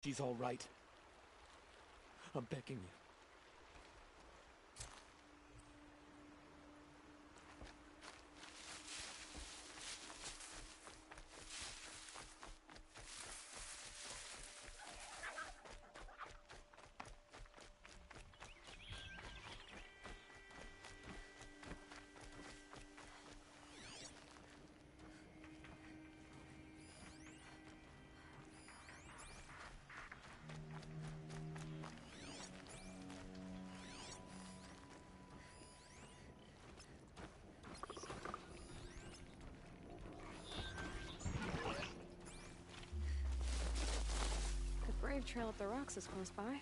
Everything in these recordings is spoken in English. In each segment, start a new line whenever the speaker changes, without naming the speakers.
She's all right. I'm begging you.
The Brave Trail up the rocks is close by.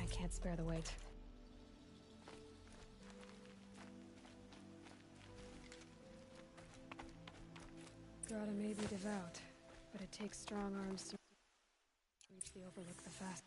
I can't spare the weight. Grata may be devout, but it takes strong arms to reach the Overlook the fast.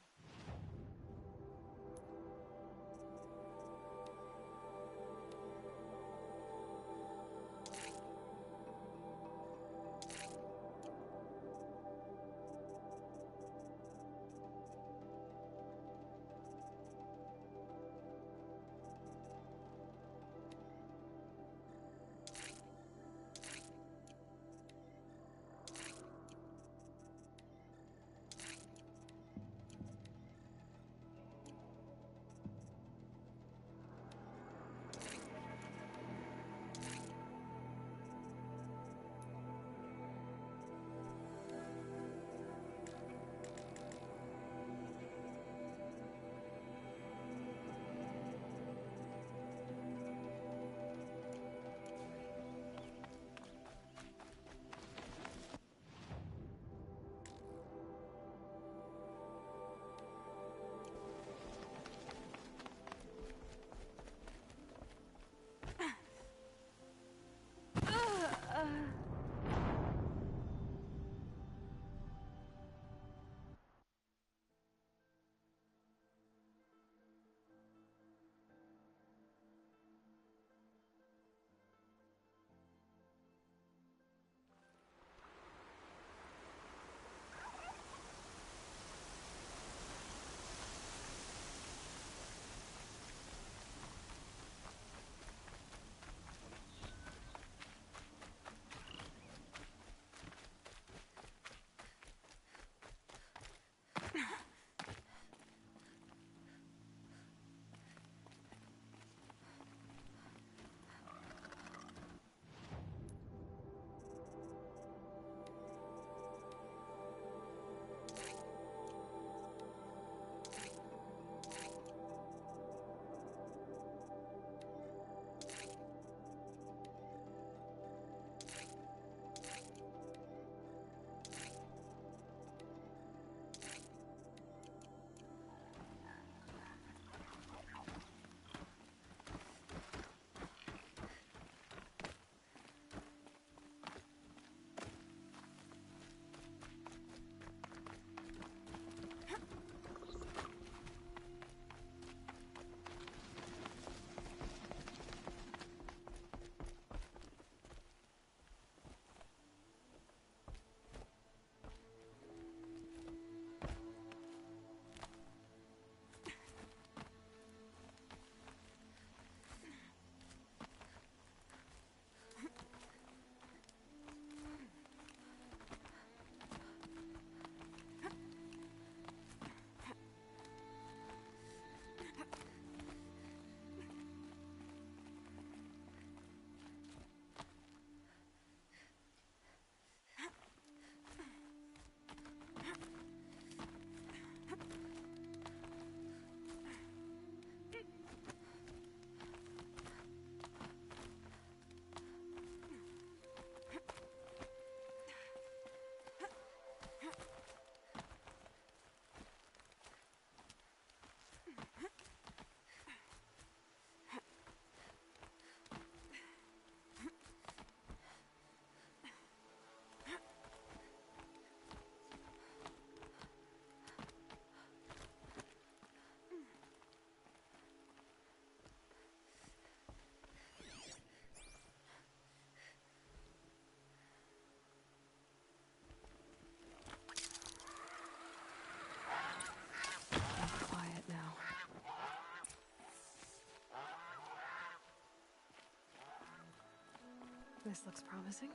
This looks promising.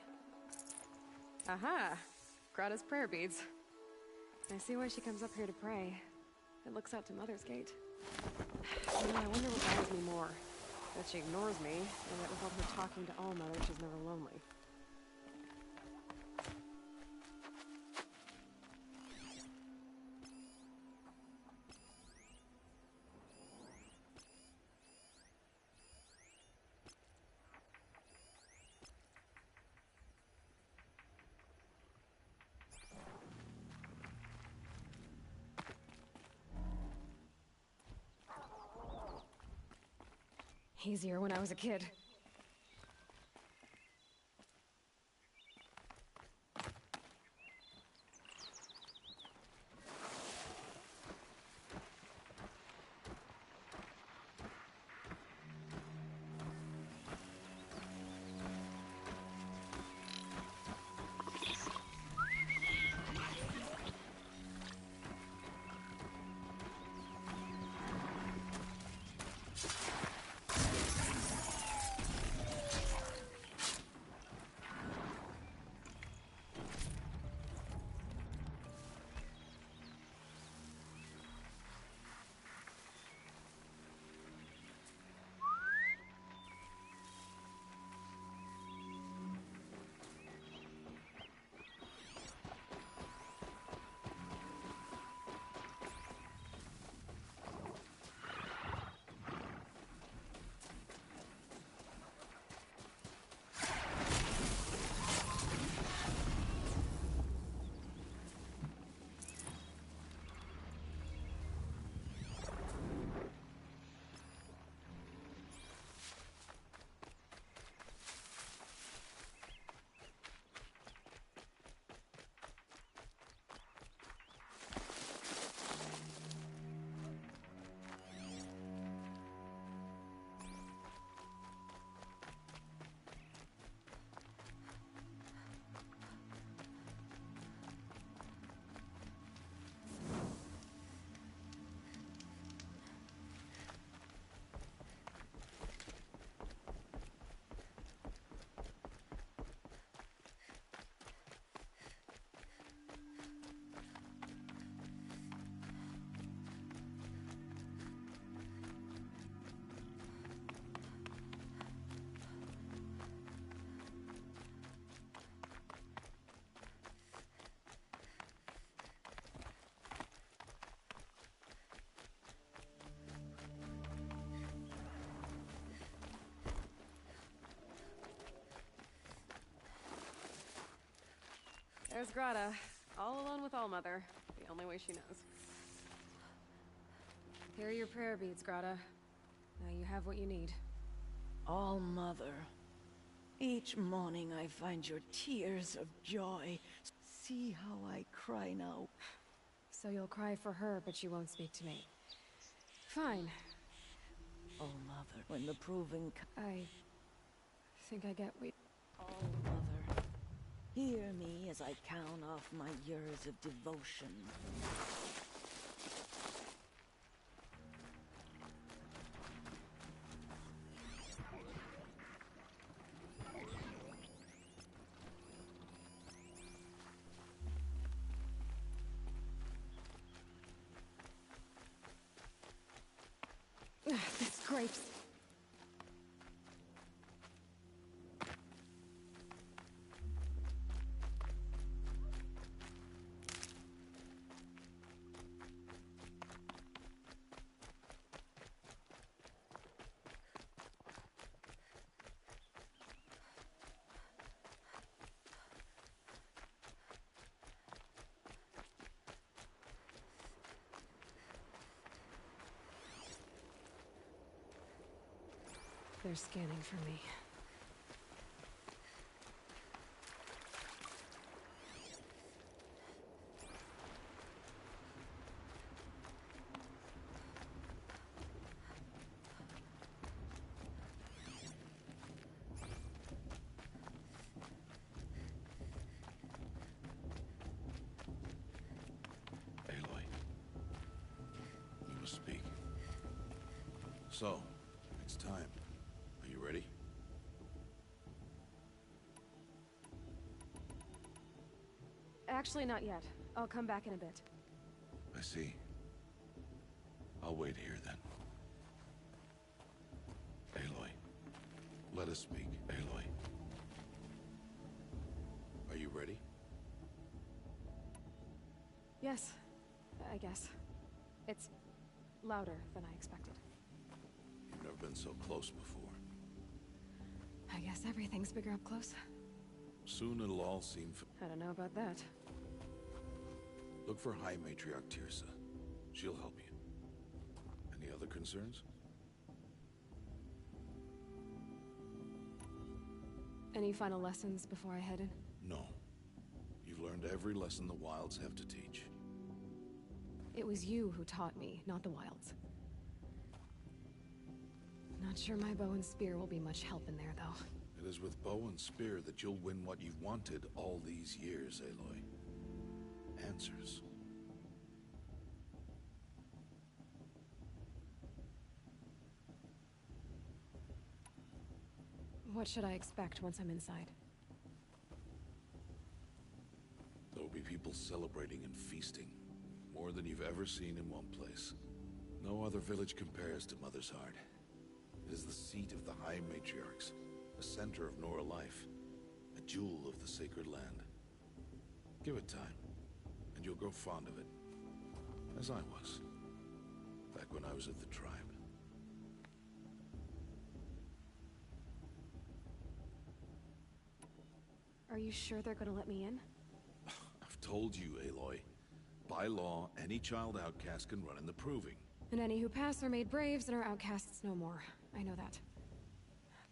Aha! Grata's prayer beads. I see why she comes up here to pray. It looks out to Mother's Gate. You know, I wonder what bothers me more. That she ignores me, and that without her talking to Allmother, she's never lonely.
Easier when I was a kid.
There's Grata, all alone with Allmother, the only way she knows.
Here are your prayer beads, Grata. Now you have what you need.
All-Mother, each morning I find your tears of joy. See how I cry now.
So you'll cry for her, but you won't speak to me. Fine.
All-Mother, when the proving
I think I get what...
All-Mother, hear me as I count off my years of devotion.
This grapes. They're scanning for me.
Aloy, you must speak. So, it's time. Are you ready?
Actually, not yet. I'll come back in a bit.
I see. I'll wait here then. Aloy, let us speak. Aloy. Are you ready?
Yes, I guess. It's louder than I expected.
You've never been so close before.
I guess everything's bigger up close.
Soon it'll all seem
I don't know about that.
Look for High Matriarch Teersa. She'll help you. Any other concerns?
Any final lessons before I head in?
No. You've learned every lesson the Wilds have to teach.
It was you who taught me, not the Wilds. Not sure my bow and spear will be much help in there, though.
It is with bow and spear that you'll win what you've wanted all these years, Aloy. Answers.
What should I expect once I'm inside?
There will be people celebrating and feasting. More than you've ever seen in one place. No other village compares to Mother's Heart. It is the seat of the High Matriarchs, the center of Nora life, a jewel of the sacred land. Give it time, and you'll grow fond of it. As I was, back when I was at the tribe.
Are you sure they're gonna let me in?
I've told you, Aloy. By law, any child outcast can run in the Proving.
And any who pass are made braves and are outcasts no more. I know that.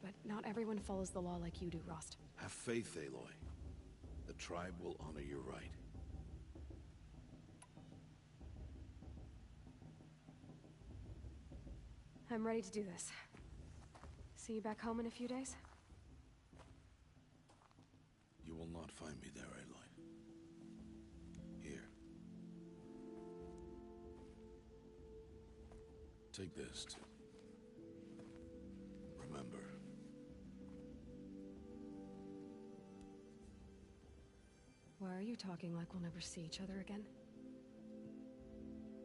But not everyone follows the law like you do, Rost.
Have faith, Aloy. The tribe will honor your right.
I'm ready to do this. See you back home in a few days?
You will not find me there, Aloy. Here. Take this to remember.
Why are you talking like we'll never see each other again?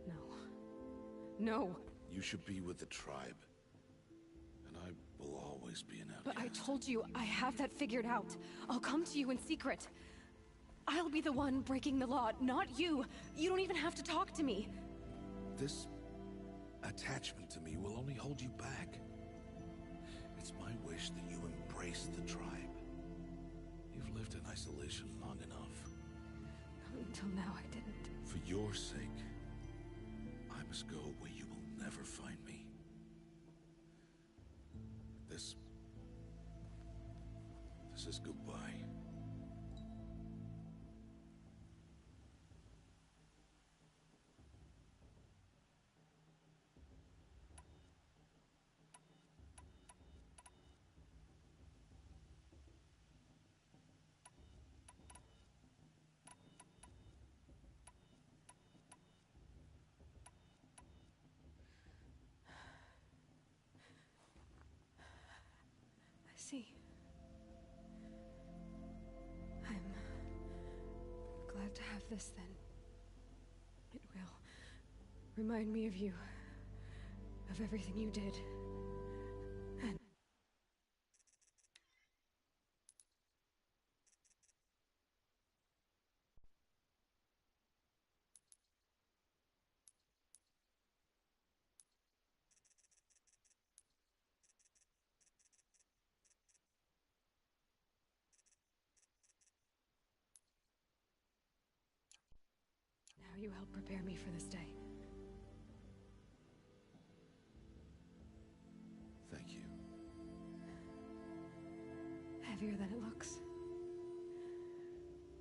No. No!
You should be with the tribe. And I will always be an outcast.
But I told you, I have that figured out. I'll come to you in secret. I'll be the one breaking the law, not you. You don't even have to talk to me.
This attachment to me will only hold you back. It's my wish that you embrace the tribe. You've lived in isolation long enough.
Until now, I didn't.
For your sake, I must go where you will never find me. This is goodbye.
I see. I'm glad to have this then. It will remind me of you, of everything you did. And now you help prepare me for this day.
Thank you.
Heavier than it looks.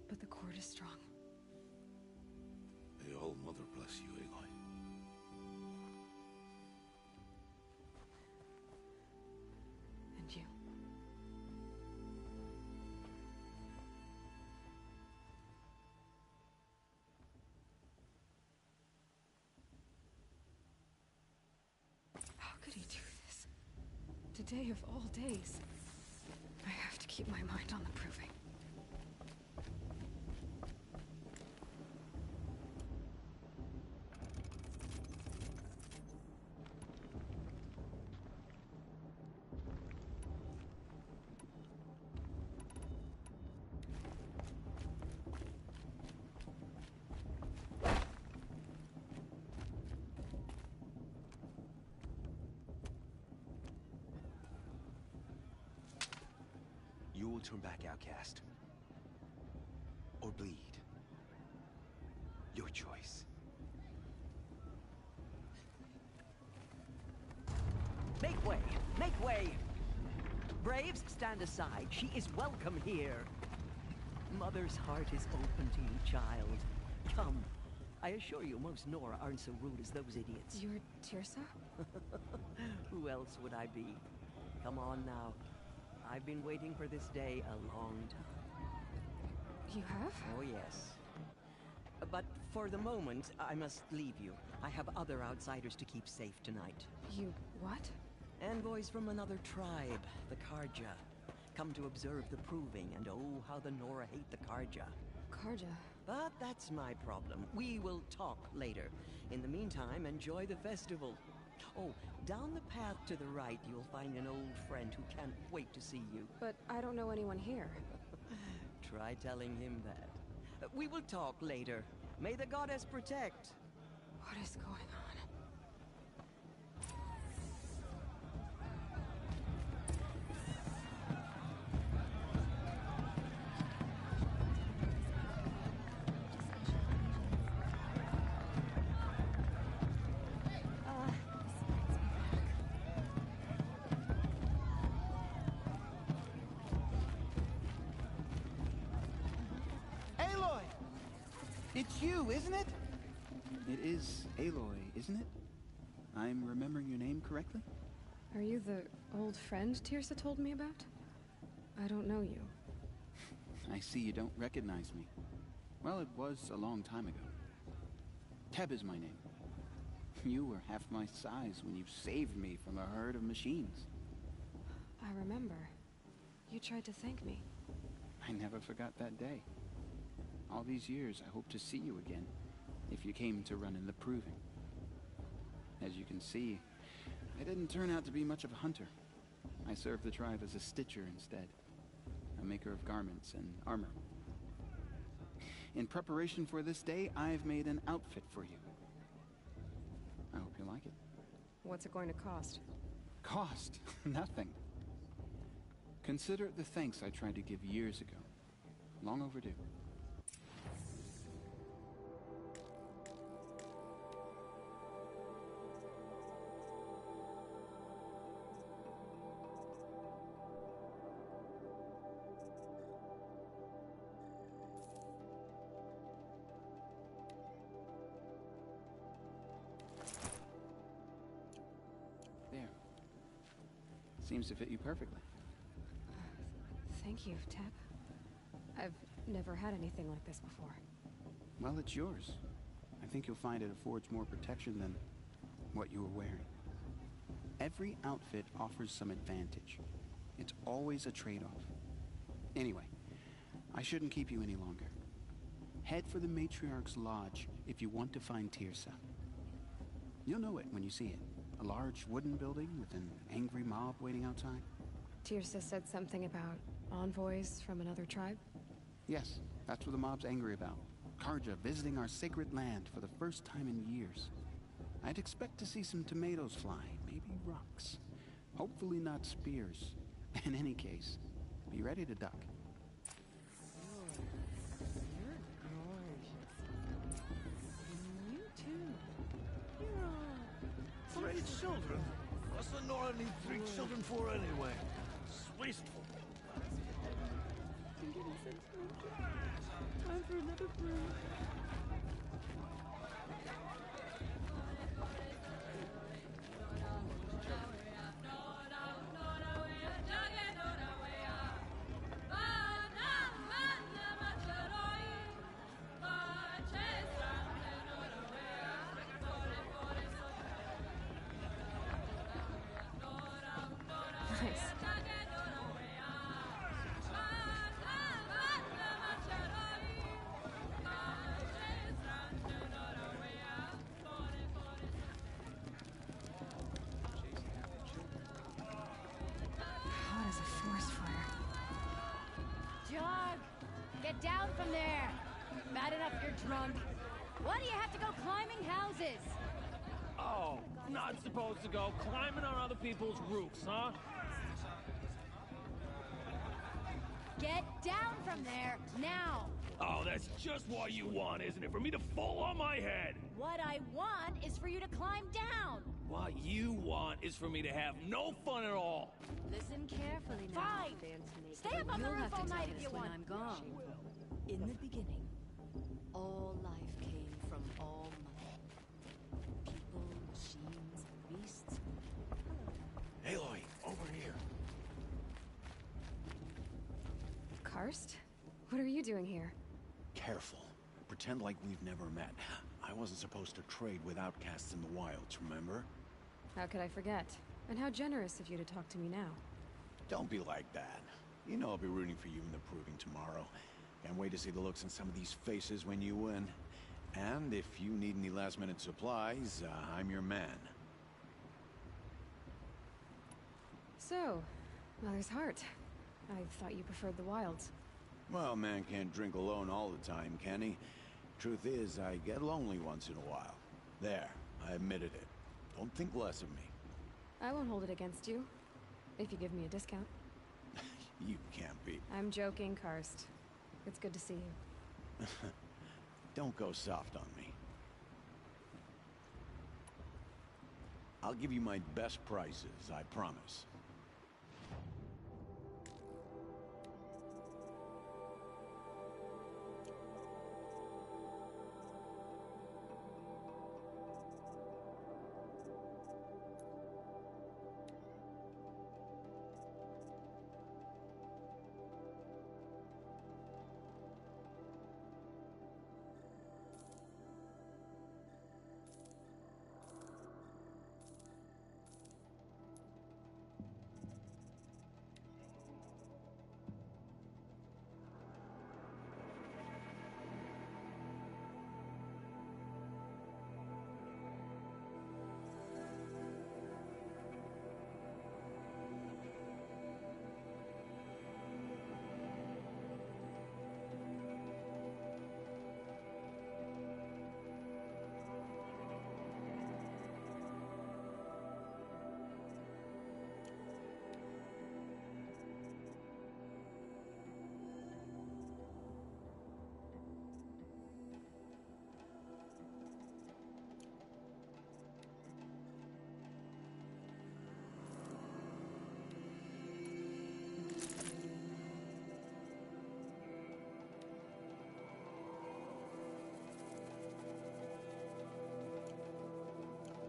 But the cord is strong.
May All Mother bless you, Aloy.
And you. How could he do this? Today of all days. I have to keep my mind on the Proving.
You will turn back outcast. Or bleed. Your choice.
Make way! Make way! Braves, stand aside. She is welcome here. Mother's heart is open to you, child. Come. I assure you, most Nora aren't so rude as those idiots.
You're Teersa?
Who else would I be? Come on now. I've been waiting for this day a long time.
You have?
Oh, yes. But for the moment, I must leave you. I have other outsiders to keep safe tonight.
You what?
Envoys from another tribe, the Karja. Come to observe the proving, and oh, how the Nora hate the Karja.
Karja.
But that's my problem. We will talk later. In the meantime, enjoy the festival. Oh, down the path to the right, you'll find an old friend who can't wait to see you.
But I don't know anyone here.
Try telling him that. We will talk later. May the goddess protect.
What is going on?
Aloy! It's you, isn't it? It is Aloy, isn't it? I'm remembering your name correctly?
Are you the old friend Teersa told me about? I don't know you.
I see you don't recognize me. Well, it was a long time ago. Teb is my name. You were half my size when you saved me from a herd of machines.
I remember. You tried to thank me.
I never forgot that day. All these years, I hope to see you again, if you came to run in the proving. As you can see, I didn't turn out to be much of a hunter. I served the tribe as a stitcher instead, a maker of garments and armor. In preparation for this day, I've made an outfit for you. I hope you like it.
What's it going to cost?
Cost? Nothing. Consider it the thanks I tried to give years ago. Long overdue. There. Seems to fit you perfectly.
Thank you, Teb. I've never had anything like this before.
Well, it's yours. I think you'll find it affords more protection than what you were wearing. Every outfit offers some advantage. It's always a trade-off. Anyway, I shouldn't keep you any longer. Head for the Matriarch's Lodge if you want to find Teersa. You'll know it when you see it. A large wooden building with an angry mob waiting outside.
Teersa said something about envoys from another tribe?
Yes, that's what the mob's angry about. Karja visiting our sacred land for the first time in years. I'd expect to see some tomatoes fly, maybe rocks. Hopefully not spears. In any case, be ready to duck.
You're gorgeous. You too. You're all...
3 children? What's the Nora need 3 children for anyway? It's wasteful.
I'm getting sentimental. Time for another brew. Nice. Hot as a forest fire.
Jog! Get down from there! Bad enough you're drunk. Why do you have to go climbing houses?
Oh, not supposed to go climbing on other people's roofs, huh?
Get down from there, now!
Oh, that's just what you want, isn't it? For me to fall on my head!
What I want is for you to climb down!
What you want is for me to have no fun at all!
Listen carefully now.
Fine. Stay up on the
You'll
roof
have to
all
tell
night
this
if you
when
want.
I'm gone. In the beginning, all life came from all mother. People, machines, beasts.
Aloy, over here.
Karst? What are you doing here?
Careful. Pretend like we've never met. I wasn't supposed to trade with outcasts in the wilds, remember?
How could I forget? And how generous of you to talk to me now.
Don't be like that. You know I'll be rooting for you in the proving tomorrow. Can't wait to see the looks on some of these faces when you win. And if you need any last-minute supplies, I'm your man.
So, Mother's Heart. I thought you preferred the wilds.
Well, man can't drink alone all the time, can he? Truth is, I get lonely once in a while. There, I admitted it. Don't think less of me.
I won't hold it against you. If you give me a discount.
You can't be.
I'm joking, Karst. It's good to see you.
Don't go soft on me. I'll give you my best prices, I promise.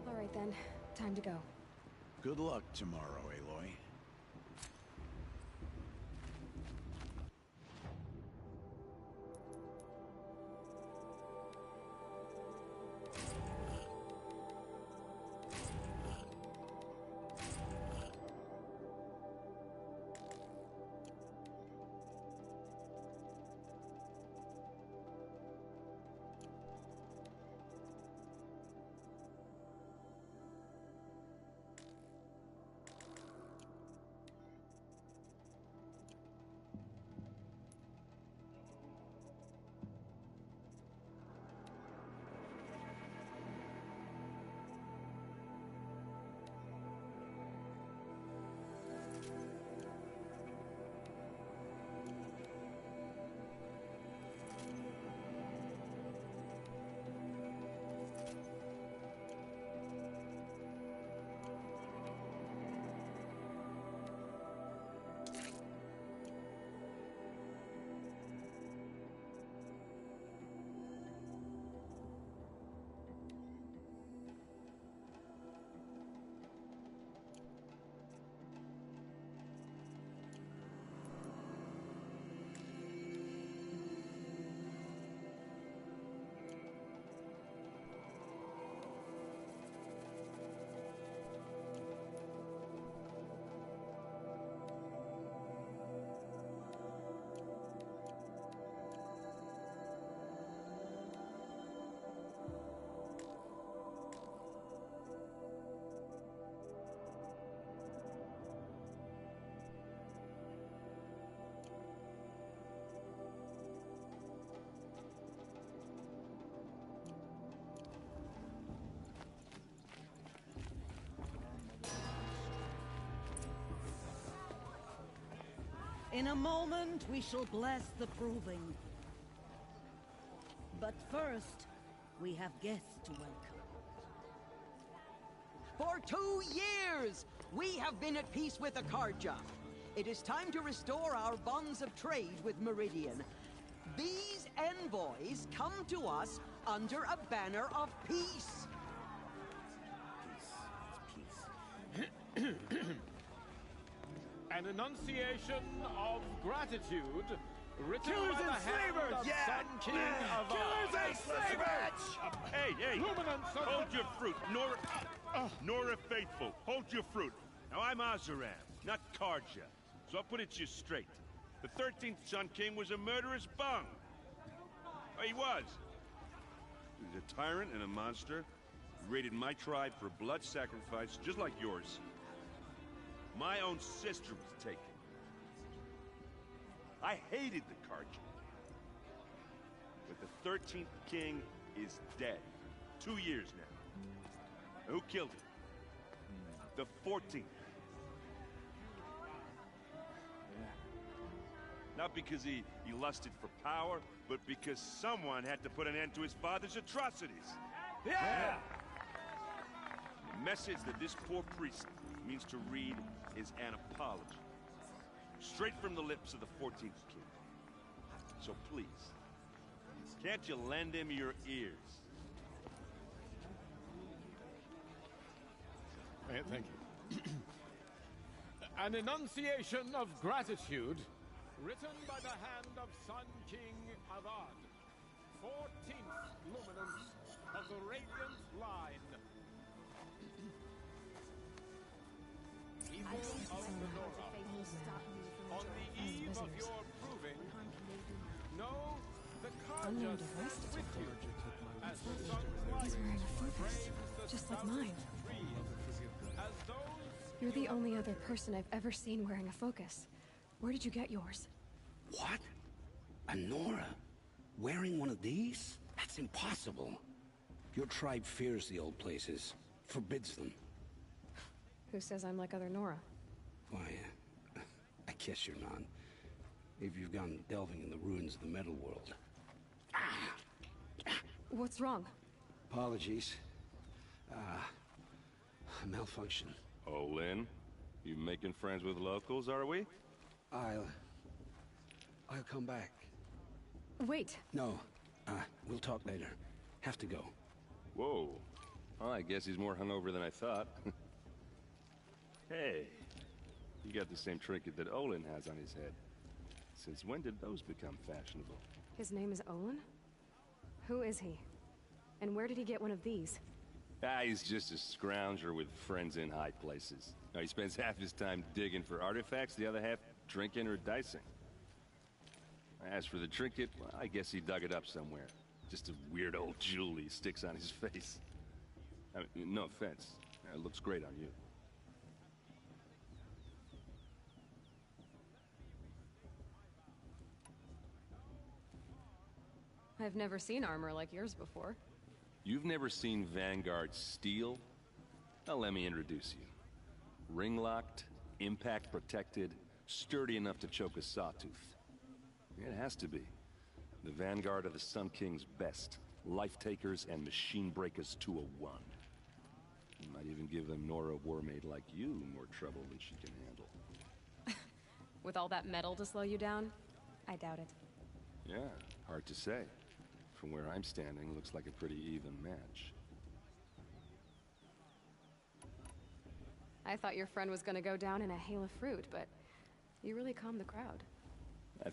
All right then, time to go.
Good luck tomorrow, Aloy.
In a moment, we shall bless the proving. But first, we have guests to welcome.
For 2 years, we have been at peace with Akarja. It is time to restore our bonds of trade with Meridian. These envoys come to us under a banner of peace.
An enunciation of gratitude written
Killers
by the
and
hand
slavers!
of
Yeah!
Sun King of
Killers and slavers!
Hey!
Luminance of
Hold your fruit, Nora Faithful. Hold your fruit. Now I'm Azaran, not Karja. So I'll put it to you straight. The 13th Sun King was a murderous bung. Oh, he was. He was a tyrant and a monster. He raided my tribe for blood sacrifice, just like yours. My own sister was taken. I hated the Karja. But the 13th king is dead. 2 years now. Who killed him? The 14th. Not because he lusted for power, but because someone had to put an end to his father's atrocities.
Yeah!
The message that this poor priest means to read is an apology. Straight from the lips of the 14th king. So please, can't you lend him your ears?
Thank you. An enunciation of gratitude written by the hand of Sun King Avad, 14th luminance of the Radiant Line. People of the Nora, on the eve of your proving, know the Karja stands with you. As the sun's light
He's wearing a focus,
frames the
just like mine.
trees, as those
You're the only other person I've ever seen wearing a focus. Where did you get yours?
What? A Nora? Wearing one of these? That's impossible. Your tribe fears the old places, forbids them.
Who says I'm like other Nora?
Why, I guess you're not. If you've gone delving in the ruins of the metal world.
What's wrong?
Apologies. A malfunction.
Oh, Lynn, you making friends with locals, are we?
I'll come back.
Wait.
No, we'll talk later. Have to go.
Whoa. Well, I guess he's more hungover than I thought. Hey, you got the same trinket that Olin has on his head. Since when did those become fashionable?
His name is Olin? Who is he? And where did he get one of these?
He's just a scrounger with friends in high places. Now, he spends half his time digging for artifacts, the other half drinking or dicing. As for the trinket, well, I guess he dug it up somewhere. Just a weird old jewel he sticks on his face. I mean, no offense. It looks great on you.
I've never seen armor like yours before.
You've never seen Vanguard steel? Well, let me introduce you. Ring-locked, impact-protected, sturdy enough to choke a sawtooth. It has to be. The Vanguard of the Sun King's best. Life-takers and machine-breakers to a one. You might even give a Nora Warmaid like you more trouble than she can handle.
With all that metal to slow you down? I doubt it.
Yeah, hard to say. From where I'm standing, looks like a pretty even match.
I thought your friend was gonna go down in a hail of fruit, but you really calmed the crowd.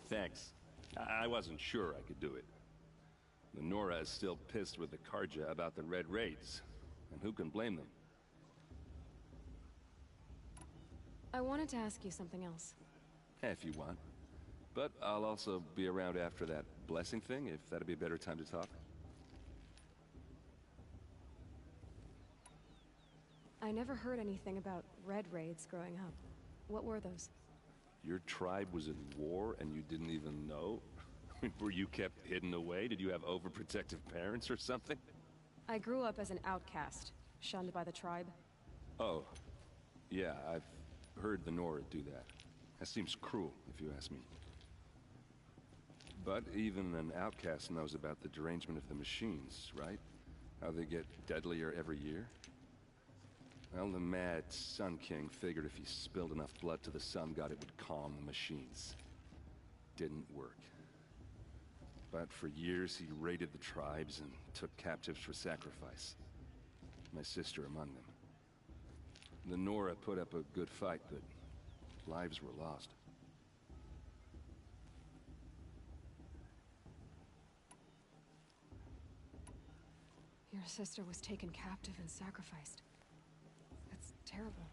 Thanks. I wasn't sure I could do it. The Nora is still pissed with the Karja about the Red Raids, and who can blame them?
I wanted to ask you something else.
If you want. But I'll also be around after that blessing thing, if that'd be a better time to talk.
I never heard anything about Red Raids growing up. What were those?
Your tribe was in war and you didn't even know? Were you kept hidden away? Did you have overprotective parents or something?
I grew up as an outcast, shunned by the tribe.
Oh. Yeah, I've heard the Nora do that. That seems cruel, if you ask me. But even an outcast knows about the derangement of the machines, right? How they get deadlier every year? Well, the mad Sun King figured if he spilled enough blood to the Sun God, it would calm the machines. Didn't work. But for years, he raided the tribes and took captives for sacrifice. My sister among them. The Nora put up a good fight, but lives were lost.
Your sister was taken captive and sacrificed. That's terrible.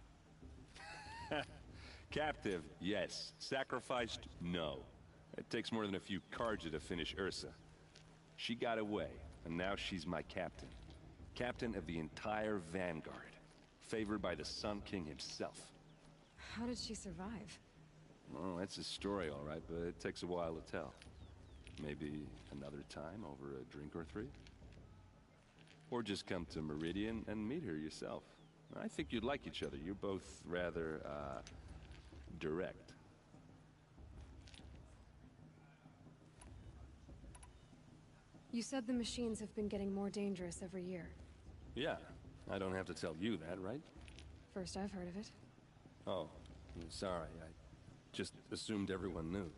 Captive, yes. Sacrificed, no. It takes more than a few Carja to finish Ursa. She got away, and now she's my captain. Captain of the entire Vanguard. Favored by the Sun King himself.
How did she survive?
Oh, that's a story, all right, but it takes a while to tell. Maybe another time over a drink or three? Or just come to Meridian and meet her yourself. I think you'd like each other. You're both rather, direct.
You said the machines have been getting more dangerous every year.
Yeah, I don't have to tell you that, right?
First I've heard of it.
Oh, I'm sorry. I just assumed everyone knew.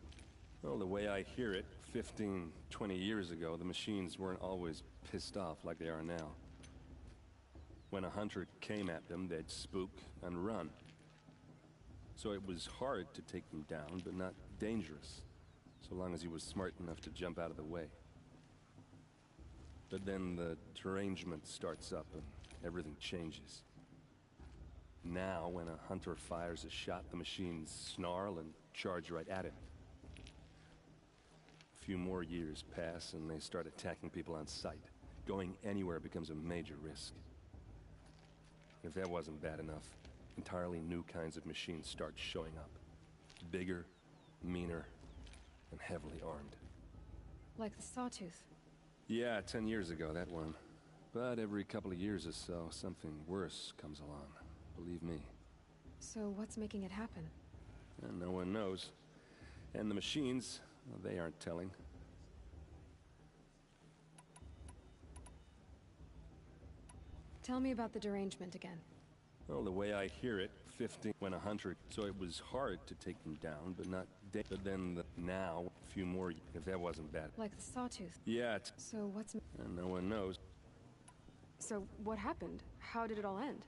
Well, the way I hear it, 15, 20 years ago, the machines weren't always pissed off like they are now. When a hunter came at them, they'd spook and run. So it was hard to take them down, but not dangerous, so long as he was smart enough to jump out of the way. But then the derangement starts up and everything changes. Now, when a hunter fires a shot, the machines snarl and charge right at him. A few more years pass and they start attacking people on sight. Going anywhere becomes a major risk. If that wasn't bad enough, entirely new kinds of machines start showing up. Bigger, meaner, and heavily armed.
Like the Sawtooth.
Yeah, 10 years ago, that one. But every couple of years or so, something worse comes along. Believe me.
So what's making it happen?
And no one knows. And the machines, well, they aren't telling.
Tell me about the derangement again.
Well, the way I hear it, 15 when a hunter, so it was hard to take them down, but not but then now, a few more, if that wasn't bad.
Like the Sawtooth?
Yeah,
so what's...
And no one knows.
So what happened? How did it all end?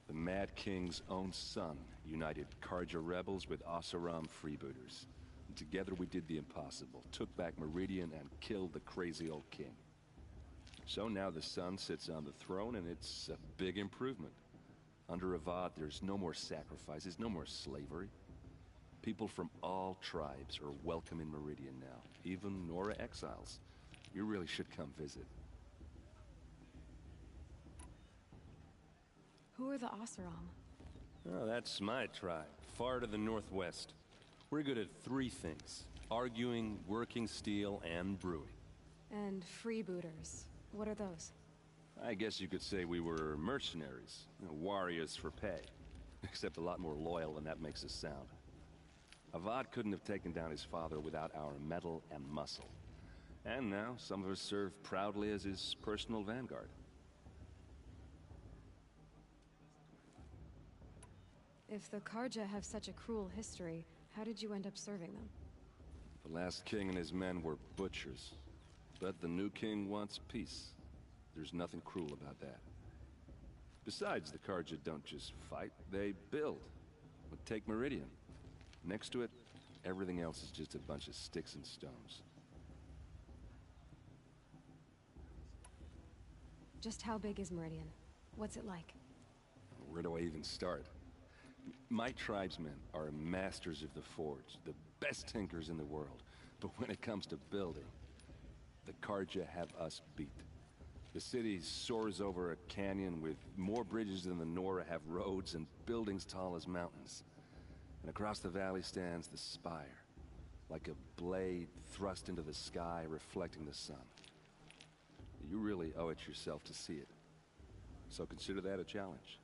The Mad King's own son united Carja rebels with Oseram freebooters. And together we did the impossible, took back Meridian and killed the crazy old king. So now the son sits on the throne and it's a big improvement. Under Avad, there's no more sacrifices, no more slavery. People from all tribes are welcome in Meridian now, even Nora exiles. You really should come visit.
Who are the Oseram?
Oh, that's my tribe, far to the northwest. We're good at three things: arguing, working steel, and brewing.
And freebooters. What are those?
I guess you could say we were mercenaries, warriors for pay. Except a lot more loyal than that makes us sound. Avad couldn't have taken down his father without our metal and muscle. And now, some of us serve proudly as his personal vanguard.
If the Carja have such a cruel history, how did you end up serving them?
The last king and his men were butchers. But the new king wants peace. There's nothing cruel about that. Besides, the Carja don't just fight, they build. But take Meridian. Next to it, everything else is just a bunch of sticks and stones.
Just how big is Meridian? What's it like?
Where do I even start? My tribesmen are masters of the forge, the best tinkers in the world. But when it comes to building, the Carja have us beat. The city soars over a canyon with more bridges than the Nora have roads and buildings tall as mountains. And across the valley stands the spire, like a blade thrust into the sky reflecting the sun. You really owe it yourself to see it. So consider that a challenge.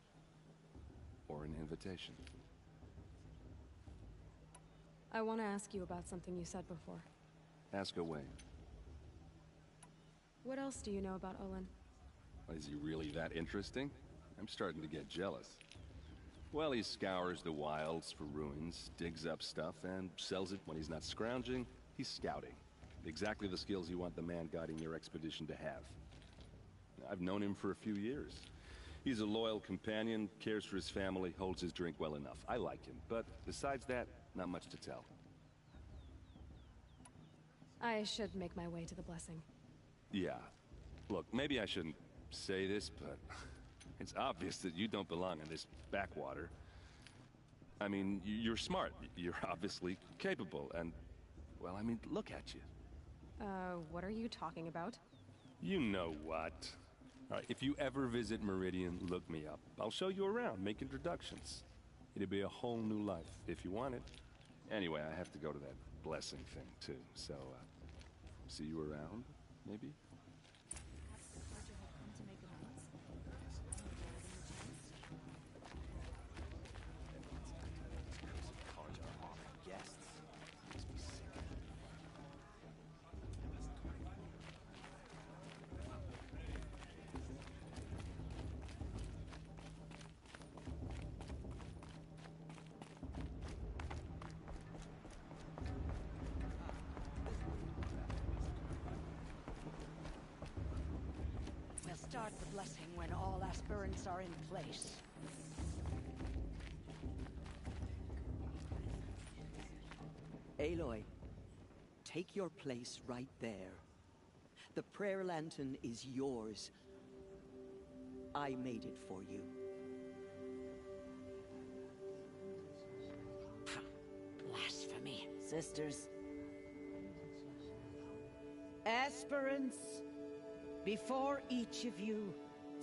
Or an invitation.
I want to ask you about something you said before.
Ask away.
What else do you know about Olin?
Is he really that interesting? I'm starting to get jealous. Well, he scours the wilds for ruins, digs up stuff, and sells it when he's not scrounging. He's scouting. Exactly the skills you want the man guiding your expedition to have. I've known him for a few years. He's a loyal companion, cares for his family, holds his drink well enough. I like him, but besides that, not much to tell.
I should make my way to the blessing.
Yeah. Look, maybe I shouldn't say this, but it's obvious that you don't belong in this backwater. I mean, you're smart. You're obviously capable, and, well, I mean, look at you.
What are you talking about?
You know what. All right, if you ever visit Meridian, look me up. I'll show you around, make introductions. It'll be a whole new life, if you want it. Anyway, I have to go to that blessing thing, too, so, see you around, maybe?
We'll start the blessing when all aspirants are in place. Aloy, take your place right there. The prayer lantern is yours. I made it for you.
Blasphemy, sisters. Aspirants, before each of you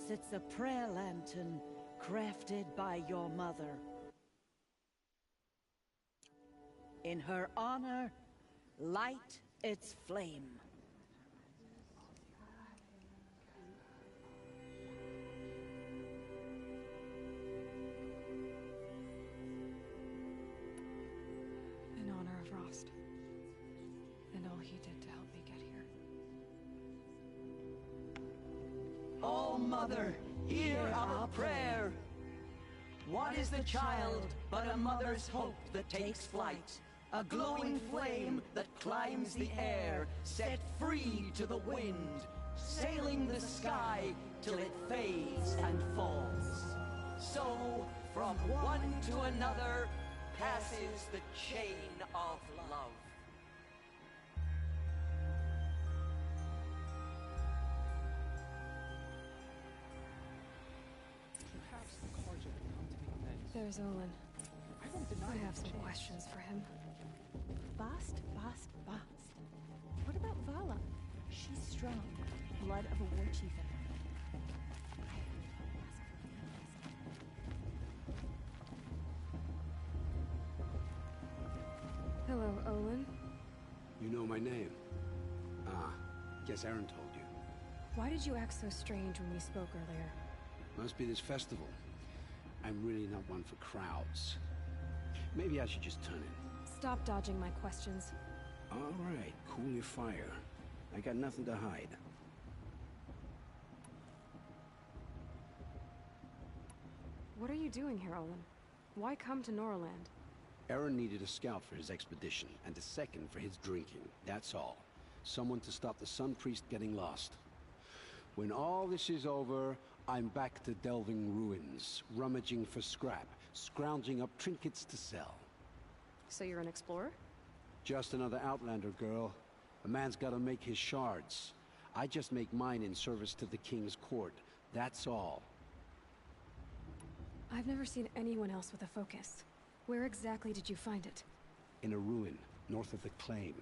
sits a prayer lantern crafted by your mother. In her honor, light its flame.
In honor of Rost. And all he did to help me get here.
Oh, Mother, hear our prayer. What is the child but a mother's hope that takes flight? A glowing flame that climbs the air, set free to the wind, sailing the sky till it fades and falls. So, from one to another, passes the chain of love.
There's Olin. I have some questions for him.
Bast. What about Vala? She's strong. Blood of a war chief in her.
Hello, Olin.
You know my name? Ah, guess Aaron told you.
Why did you act so strange when we spoke earlier?
Must be this festival. I'm really not one for crowds. Maybe I should just turn in.
Stop dodging my questions.
All right, cool your fire. I got nothing to hide.
What are you doing here, Olin? Why come to Norland?
Aaron needed a scout for his expedition, and a second for his drinking. That's all. Someone to stop the Sun Priest getting lost. When all this is over, I'm back to delving ruins, rummaging for scrap, scrounging up trinkets to sell.
So you're an explorer?
Just another Outlander girl. A man's gotta make his shards. I just make mine in service to the King's court. That's all.
I've never seen anyone else with a focus. Where exactly did you find it?
In a ruin, north of the Claim.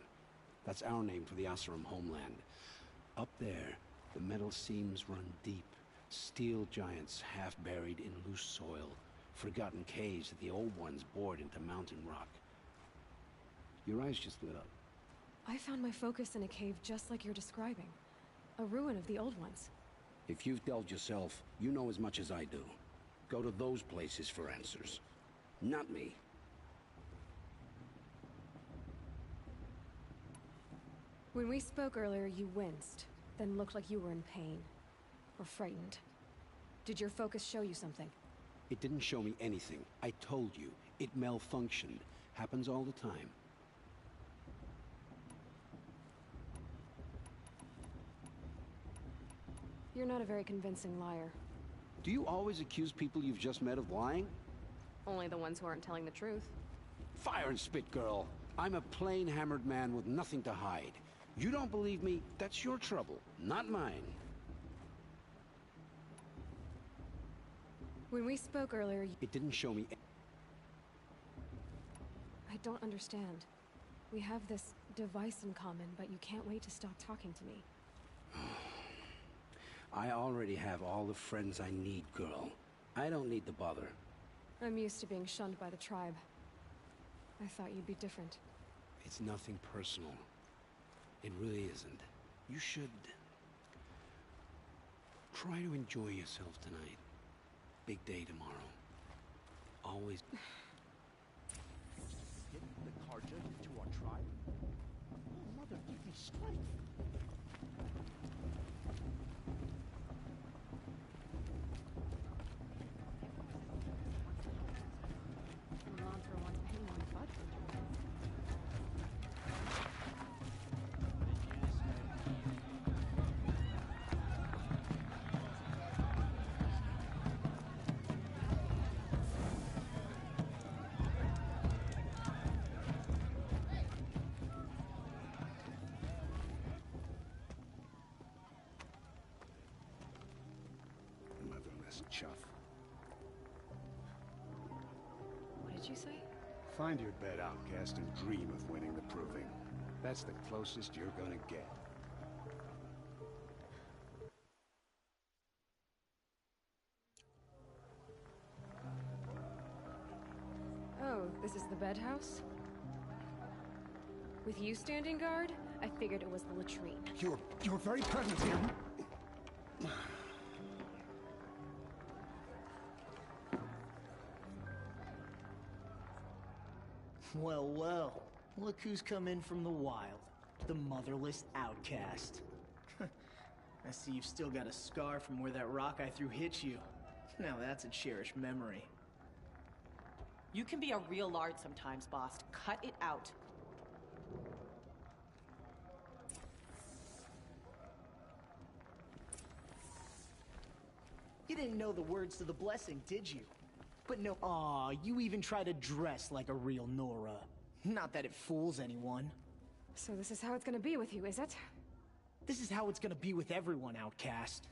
That's our name for the Oseram homeland. Up there, the metal seams run deep. Steel giants half buried in loose soil. Forgotten caves that the old ones bored into mountain rock. Your eyes just lit up.
I found my focus in a cave just like you're describing. A ruin of the old ones.
If you've delved yourself, you know as much as I do. Go to those places for answers. Not me.
When we spoke earlier, you winced, then looked like you were in pain. Or frightened. Did your focus show you something?
It didn't show me anything. I told you. It malfunctioned. Happens all the time.
You're not a very convincing liar.
Do you always accuse people you've just met of lying?
Only the ones who aren't telling the truth.
Fire and spit, girl. I'm a plain hammered man with nothing to hide. You don't believe me, that's your trouble, not mine.
When we spoke earlier,
It didn't show me...
I don't understand. We have this device in common, but you can't wait to stop talking to me.
I already have all the friends I need, girl. I don't need the bother.
I'm used to being shunned by the tribe. I thought you'd be different.
It's nothing personal. It really isn't. You should... try to enjoy yourself tonight. Big day tomorrow. Always...
Get the Carja into our tribe? Oh, mother, give me strength.
Motherless chuff.
What did you say?
Find your bed, outcast, and dream of winning the proving. That's the closest you're gonna get.
Oh, this is the bed house? With you standing guard, I figured it was the latrine.
You're very present here.
Well, well. Look who's come in from the wild. The motherless outcast. I see you've still got a scar from where that rock I threw hit you. Now that's a cherished memory.
You can be a real lard sometimes, boss. Cut it out.
You didn't know the words to the blessing, did you? But no, aw, you even try to dress like a real Nora. Not that it fools anyone.
So this is how it's gonna be with you, is it?
This is how it's gonna be with everyone, outcast.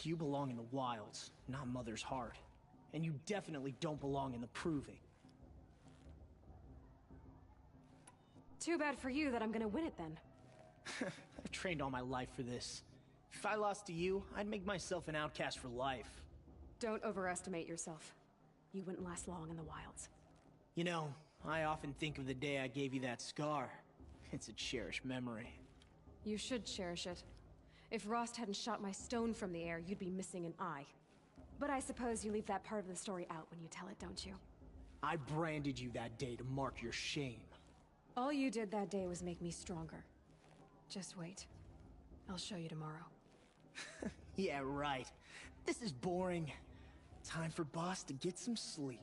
You belong in the wilds, not Mother's Heart. And you definitely don't belong in the Proving.
Too bad for you that I'm gonna win it then.
I've trained all my life for this. If I lost to you, I'd make myself an outcast for life.
Don't overestimate yourself. You wouldn't last long in the wilds.
You know, I often think of the day I gave you that scar. It's a cherished memory.
You should cherish it. If Rost hadn't shot my stone from the air, you'd be missing an eye. But I suppose you leave that part of the story out when you tell it, don't you?
I branded you that day to mark your shame.
All you did that day was make me stronger. Just wait. I'll show you tomorrow.
Yeah, right. This is boring. Time for Boss to get some sleep.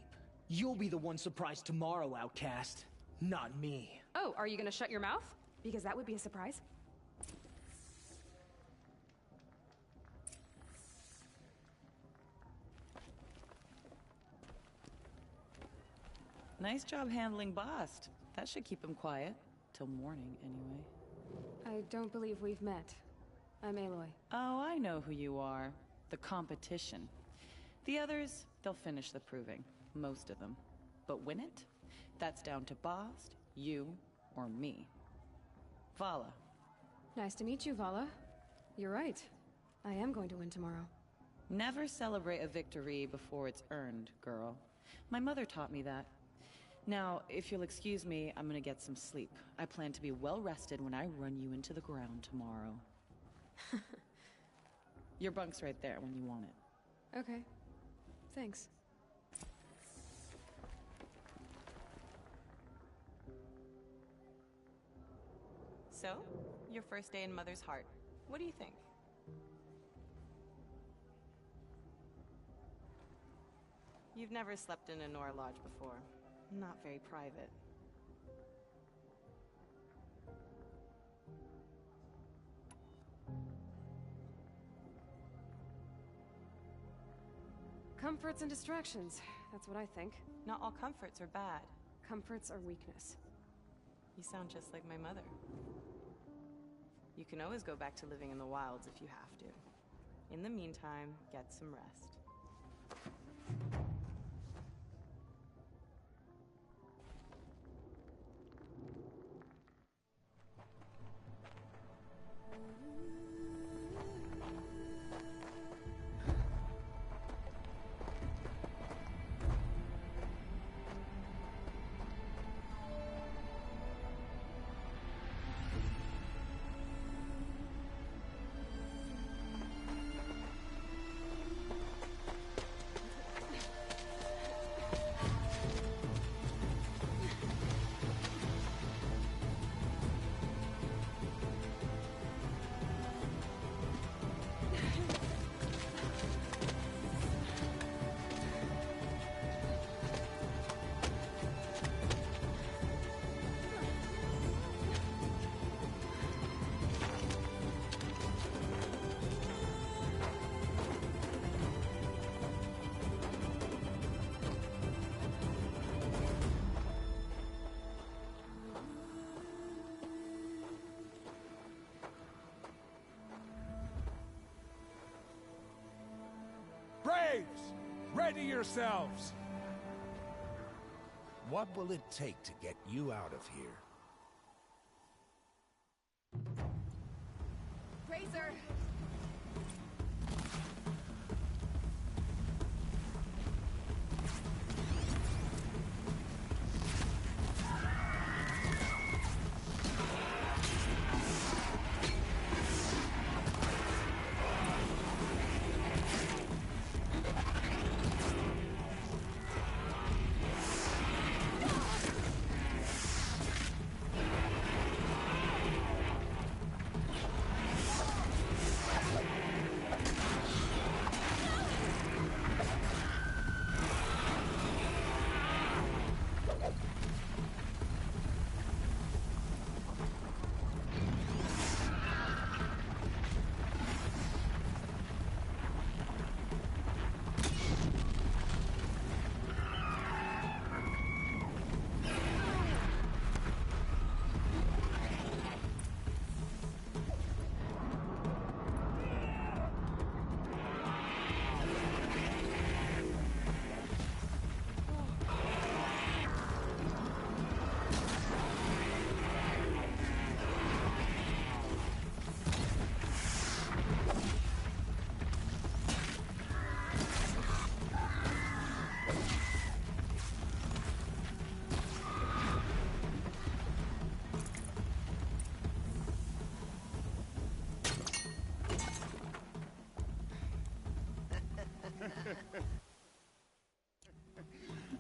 You'll be the one surprised tomorrow, outcast. Not me.
Oh, are you gonna shut your mouth? Because that would be a surprise.
Nice job handling Bast. That should keep him quiet. Till morning, anyway.
I don't believe we've met. I'm Aloy.
Oh, I know who you are. The competition. The others, they'll finish the proving. Most of them. But win it? That's down to Bast, you, or me. Vala.
Nice to meet you, Vala. You're right. I am going to win tomorrow.
Never celebrate a victory before it's earned, girl. My mother taught me that. Now, if you'll excuse me, I'm gonna get some sleep. I plan to be well rested when I run you into the ground tomorrow. Your bunk's right there when you want it.
Okay. Thanks.
So, your first day in Mother's Heart. What do you think? You've never slept in a Nora Lodge before. Not very private.
Comforts and distractions. That's what I think.
Not all comforts are bad.
Comforts are weakness.
You sound just like my mother. You can always go back to living in the wilds if you have to. In the meantime, get some rest.
Braves! Ready yourselves!
What will it take to get you out of here?
Razor!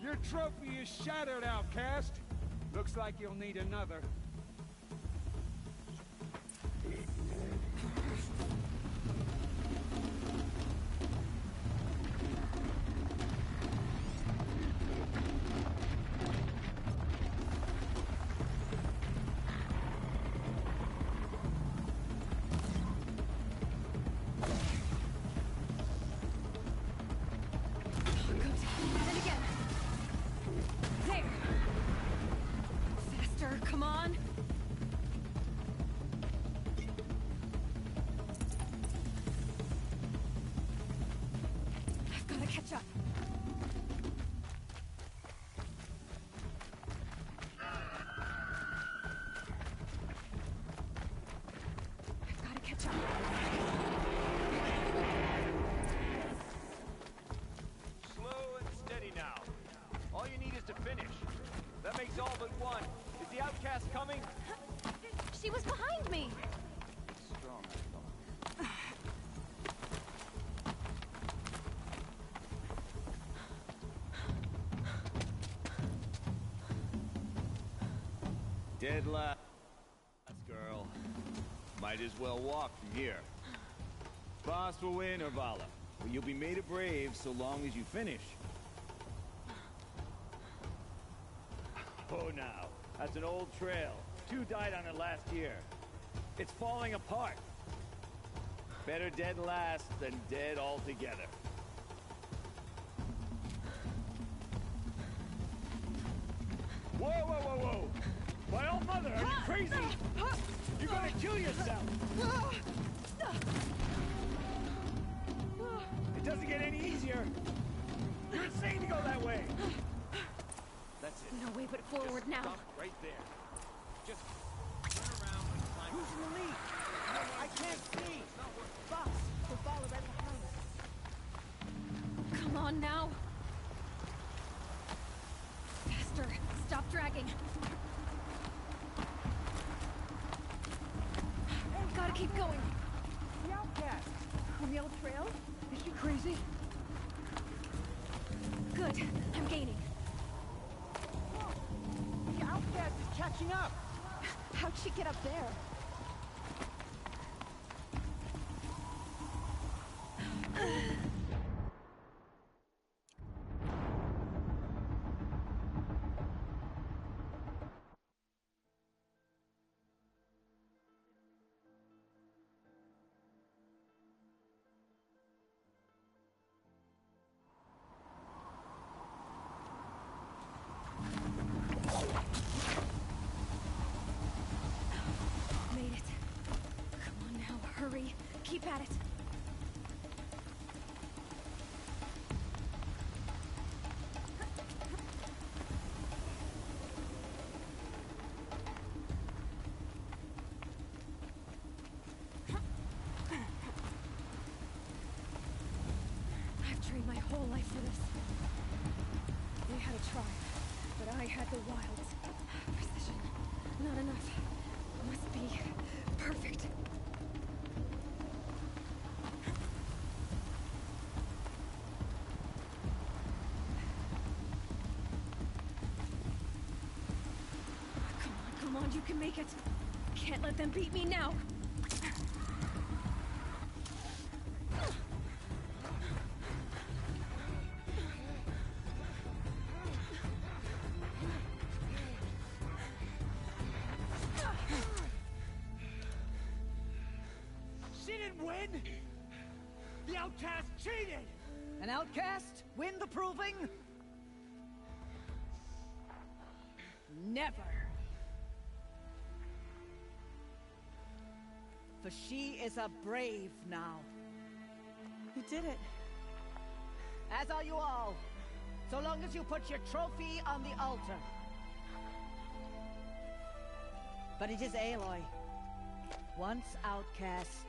Your trophy is shattered, outcast. Looks like you'll need another.
Come on! I've gotta catch up. I've gotta catch up.
Slow and steady now. All you need is to finish. That makes all but one. Is the outcast coming?
She was behind me!
Strong, Dead last, girl. Might as well walk from here. Boss will win, or Vala. But you'll be made a brave so long as you finish. Oh, now. That's an old trail. 2 died on it last year. It's falling apart. Better dead last than dead altogether. Whoa, whoa, whoa, whoa! My old mother, are you crazy? You're gonna kill yourself! It doesn't get any easier. You're insane to go that way. That's it.
No way but forward now.
Stop right there. Just turn around and climb.
Who's in the lead? I can't see. Boss, we'll follow right behind us.
Come on now. Faster. Stop dragging. Gotta keep going.
The outcast. On the old trail? Is she crazy?
Good. I'm gaining.
The outcast is catching up.
How'd she get up there?
Made it. Come on now, hurry. Keep at it. I've trained my whole life for this. They had a tribe, but I had the wilds. Precision. Not enough. Must be perfect. Come on, you can make it. Can't let them beat me now.
She didn't win! The outcast cheated!
An outcast? Win the proving? Never. For she is a brave now.
You did it.
As are you all. So long as you put your trophy on the altar. But it is Aloy. Once outcast,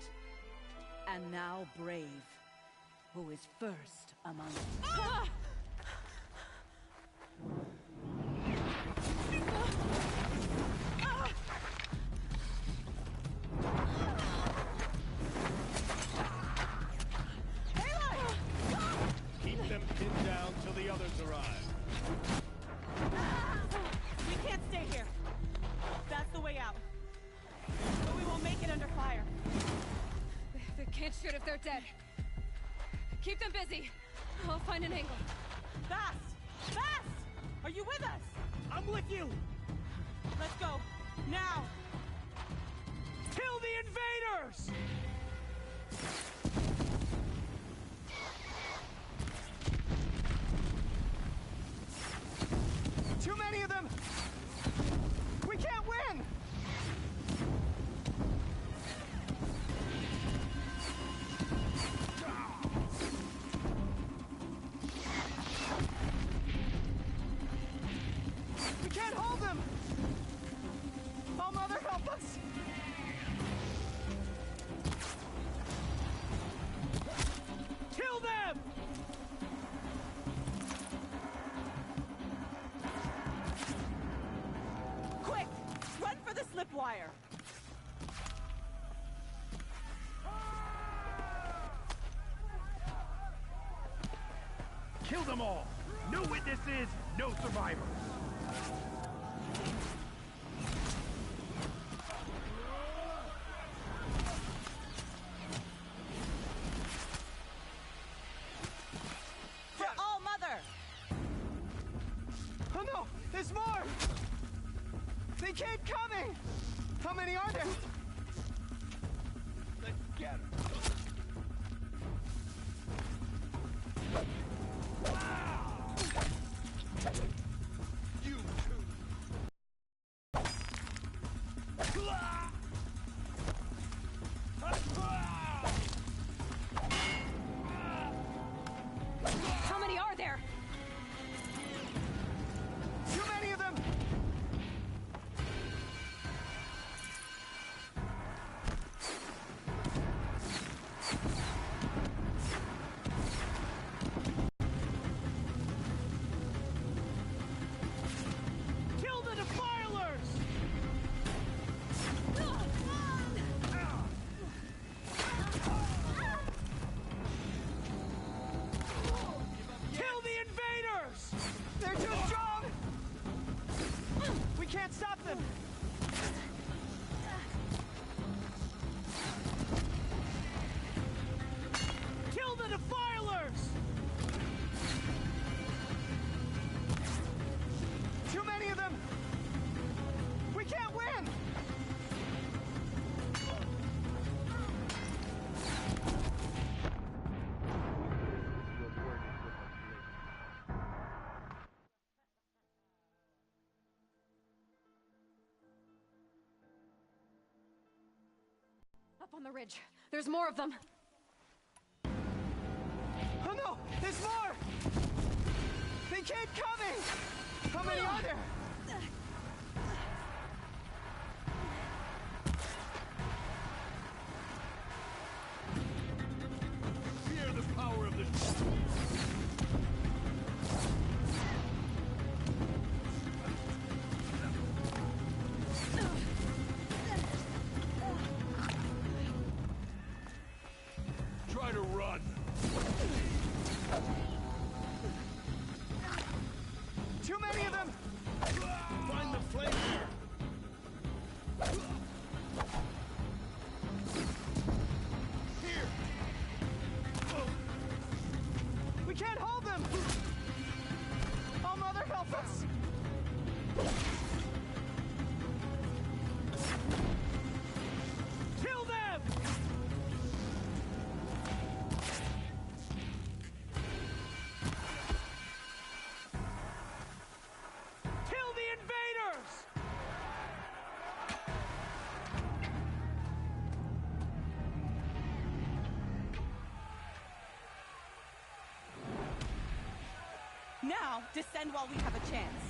and now brave, who is first among us.
Keep them pinned down till the others arrive.
We can't stay here. That's the way out. But we won't make it under fire.
They can't shoot if they're dead. Keep them busy. I'll find an angle.
Fast! Fast! Are you with us?
I'm with you!
Let's go. Now!
Kill the invaders! Too many of them! We can't win! We can't hold them! Oh, Mother, help us! Kill them!
Quick! Run for the slip wire!
Kill them all! No witnesses, no survivors!
They keep coming! How many are there?
Let's get her. You too.
How many are there?
Too many of them! Kill the defilers! Kill the invaders! They're too strong! We can't stop them! Kill the defilers! Too many of them! We can't win!
Up on the ridge. There's more of them.
Oh no! There's more! They keep coming! How many are there?
Fear the power of the... Try to run.
Too many of them!
Find the flame. Here.
We can't hold them! Oh, Mother, help us! Kill them! Kill the invaders!
Now, descend while we have a chance.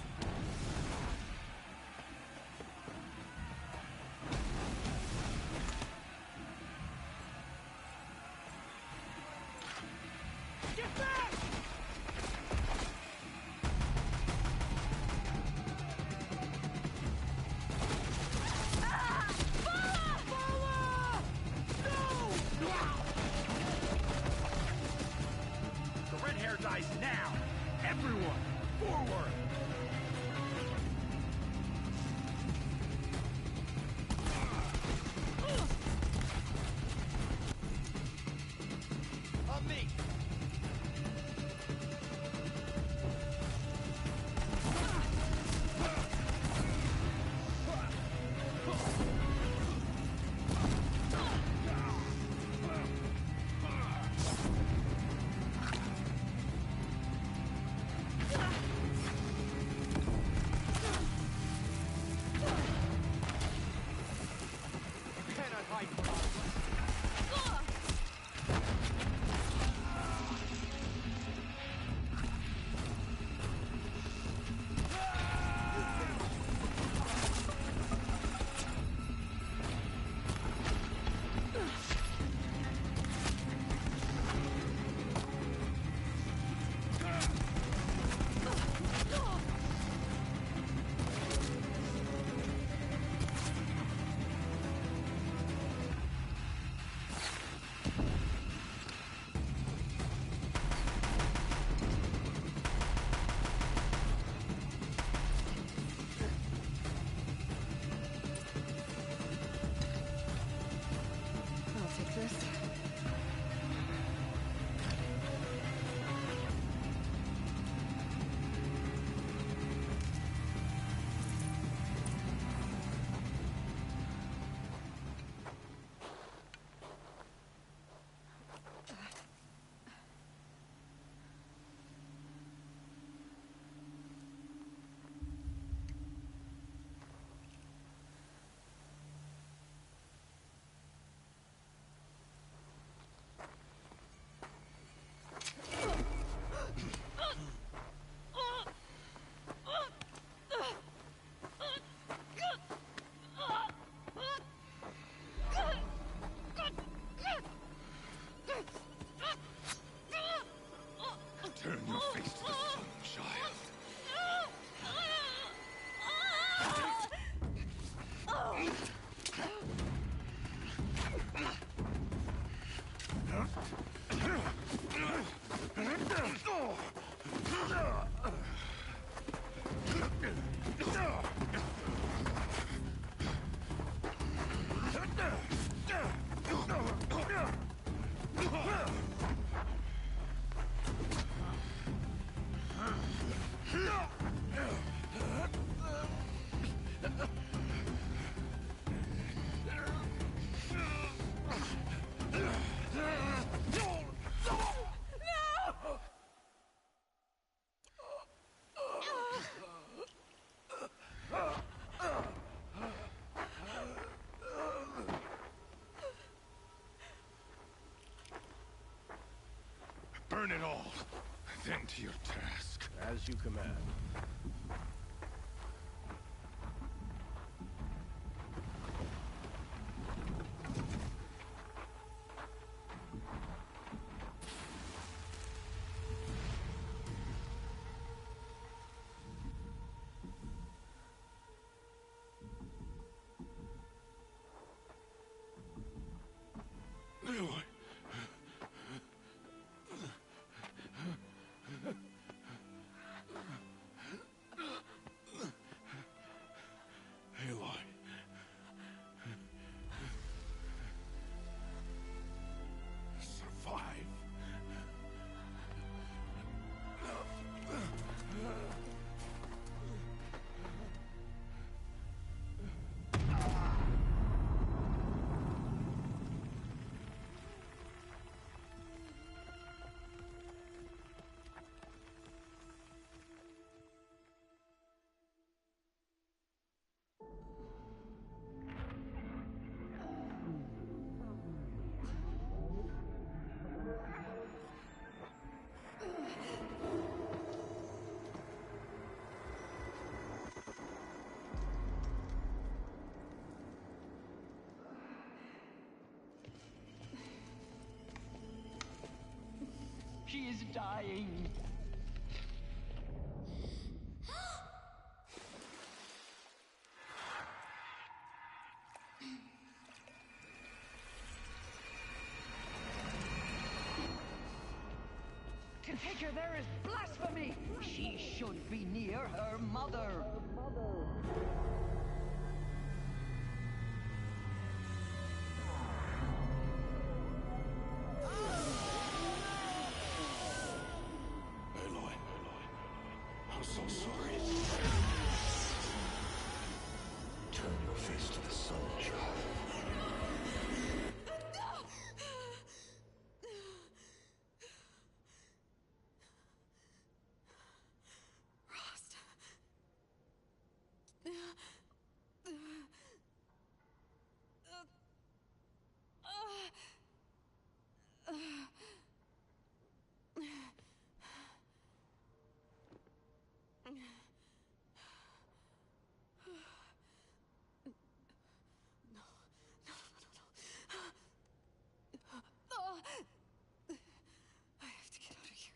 Get back!
The red hair dies now. Everyone, forward. Then to your task. As you command.
Aloy. Aloy. Survive.
She is dying. To take her there is blasphemy. She should be near her mother.
Aloy. I'm so sorry. Turn your face to the sun, child.
Rost. I have to get out of here.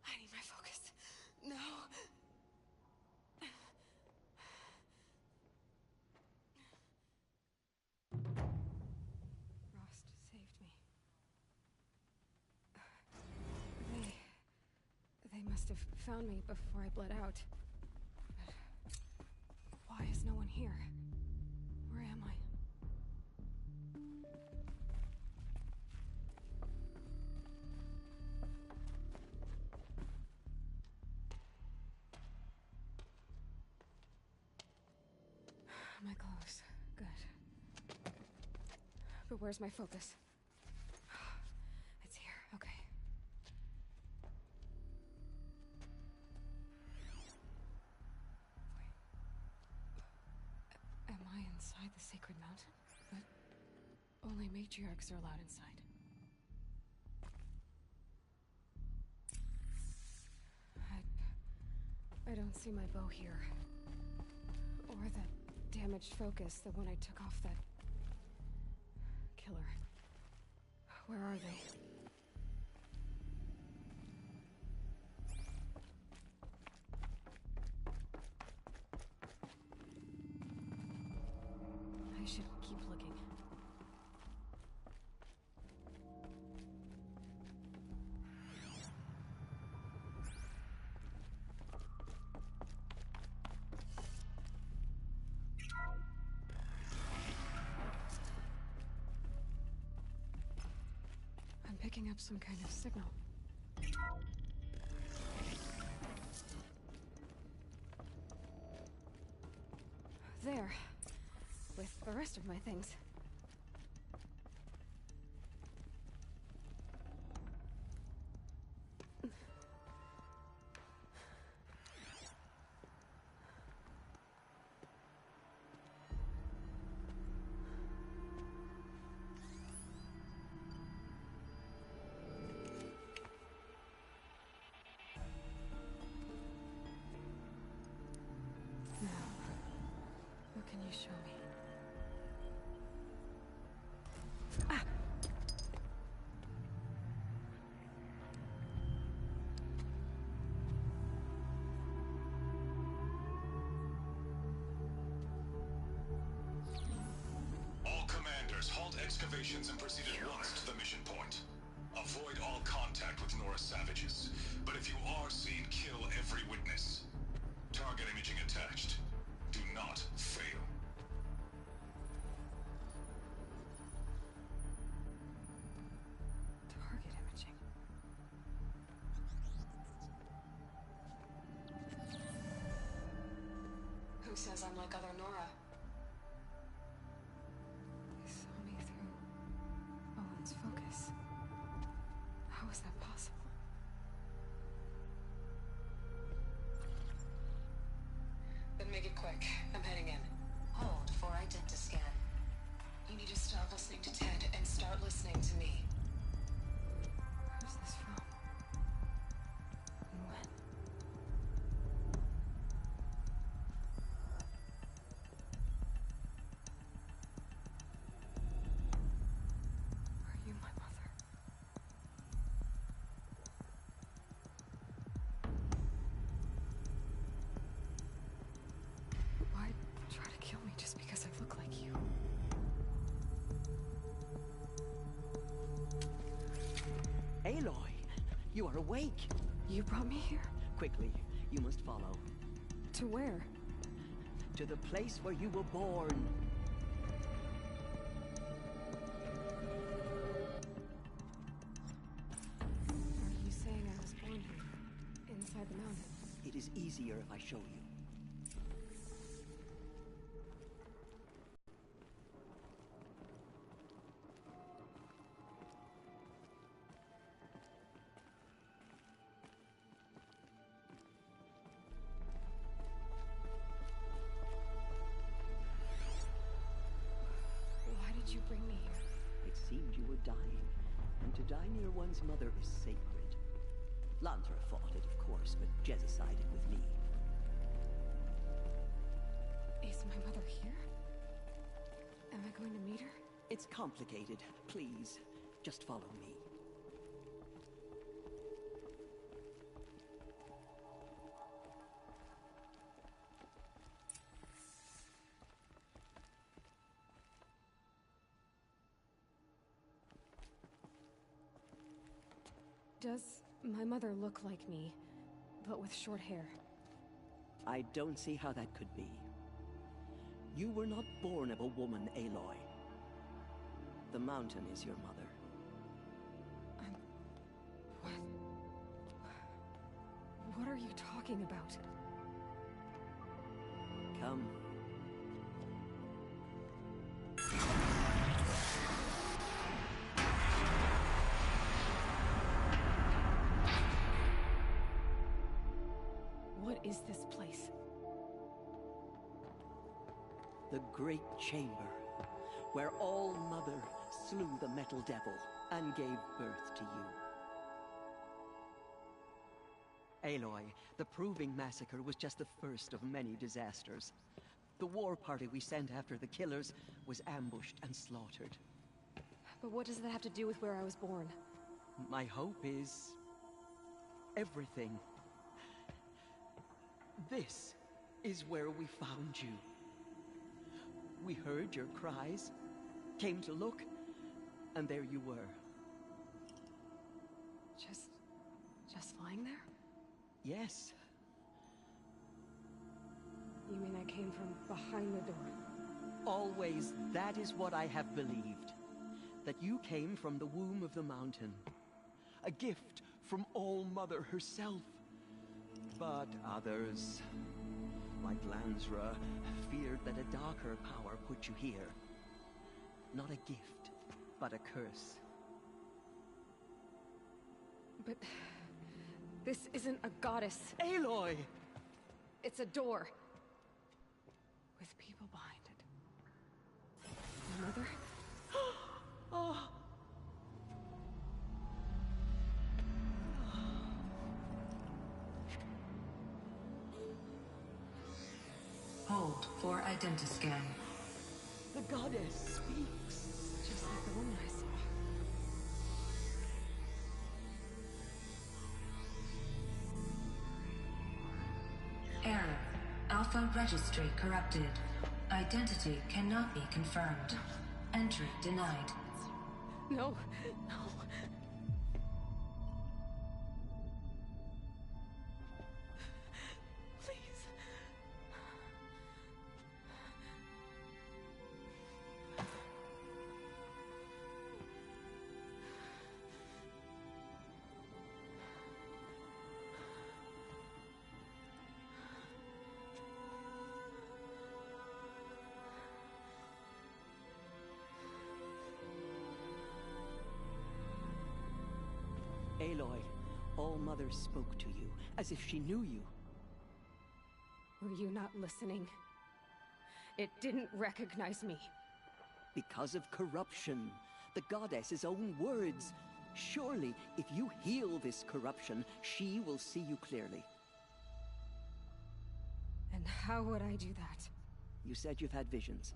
I need my focus. No. Rost saved me. They must have found me before I bled out. But why is no one here? Where am I? My clothes. Good. But where's my focus? It's here. Okay. Am I inside the sacred mountain? But only matriarchs are allowed inside. I don't see my bow here. Or that damaged focus, the one I took off that killer. Where are they? I should keep looking. I'm picking up some kind of signal. There. With the rest of my things. Please show me.
All commanders, halt excavations and proceed at once to the mission point. Avoid all contact with Nora savages. But if you are seen, kill every witness. Target imaging attached. Do not fail.
Target imaging. Who says I'm like other Nora? They saw me through Owen's focus. How is that possible? Then make it quick. I'm heading in.
Hold for identiscan.
You need to stop listening to Ted and start listening to me. Who's this from? And when? Are you my mother? Why try to kill me just because I look like you?
Aloy, you are awake.
You brought me here?
Quickly, you must follow.
To where?
To the place where you were born.
Are you saying I was born here? Inside the mountain?
It is easier if I show you.
Why did you bring me here?
It seemed you were dying, and to die near one's mother is sacred. Lansra fought it, of course, but Jezza sided with me.
Is my mother here? Am I going to meet her?
It's complicated. Please, just follow me.
Does my mother look like me, but with short hair?
I don't see how that could be. You were not born of a woman, Aloy. The mountain is your mother.
What are you talking about?
Come.
What is this place?
The Great Chamber, where All Mother slew the Metal Devil and gave birth to you. Aloy, the Proving Massacre was just the first of many disasters. The war party we sent after the killers was ambushed and slaughtered.
But what does that have to do with where I was born?
My hope is everything. This is where we found you. We heard your cries, came to look, and there you were.
Just lying there?
Yes.
You mean I came from behind the door?
Always, that is what I have believed. That you came from the womb of the mountain. A gift from All Mother herself. But others, like Lansra, feared that a darker power put you here. Not a gift, but a curse.
But this isn't a goddess.
Aloy!
It's a door. With people behind it. My mother?
Oh.
Hold for identiscan.
The goddess speaks.
Just like the woman I saw.
Error. Alpha registry corrupted. Identity cannot be confirmed. Entry denied.
No, no. Please.
Aloy, All-Mother spoke to you, as if she knew you.
Were you not listening? It didn't recognize me.
Because of corruption. The goddess's own words. Surely, if you heal this corruption, she will see you clearly.
And how would I do that?
You said you've had visions.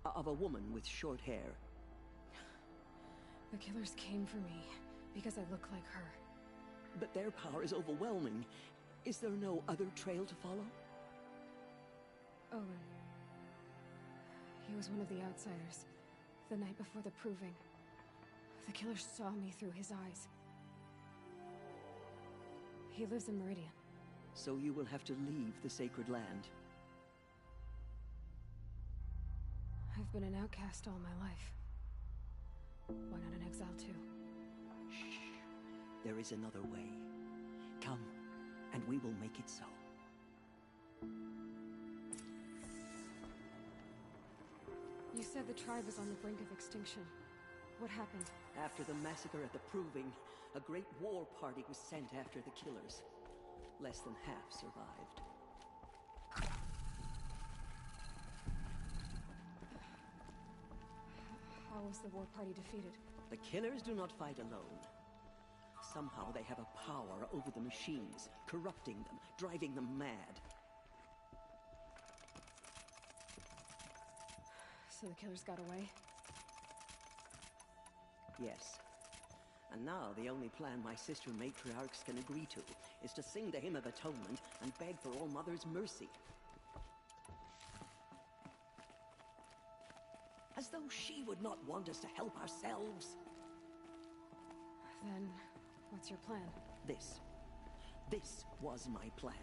Of a woman with short hair.
The killers came for me because I look like her.
But their power is overwhelming. Is there no other trail to follow?
Owen. He was one of the outsiders. The night before the proving. The killer saw me through his eyes. He lives in Meridian.
So you will have to leave the sacred land.
I've been an outcast all my life. Why not an exile too?
Shh. There is another way. Come, and we will make it so.
You said the tribe was on the brink of extinction. What happened?
After the massacre at the Proving, a great war party was sent after the killers. Less than half survived.
How was the war party defeated?
The killers do not fight alone. Somehow they have a power over the machines, corrupting them, driving them mad.
So the killers got away?
Yes. And now the only plan my sister matriarchs can agree to is to sing the Hymn of Atonement and beg for All-Mother's mercy. As though she would not want us to help ourselves.
Then, what's your plan?
This was my plan.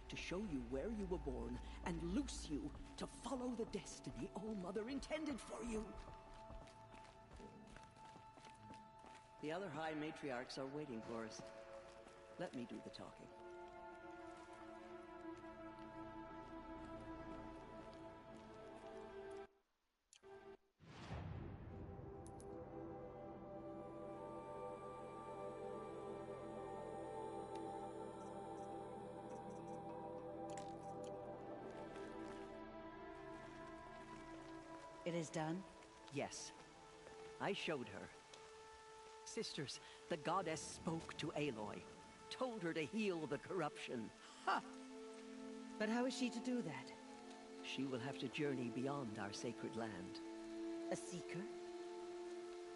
To show you where you were born and loose you to follow the destiny All-Mother intended for you. The other High Matriarchs are waiting for us. Let me do the talking.
It is done?
Yes. I showed her. Sisters, the goddess spoke to Aloy. Told her to heal the corruption.
Ha! But how is she to do that?
She will have to journey beyond our sacred land.
A seeker?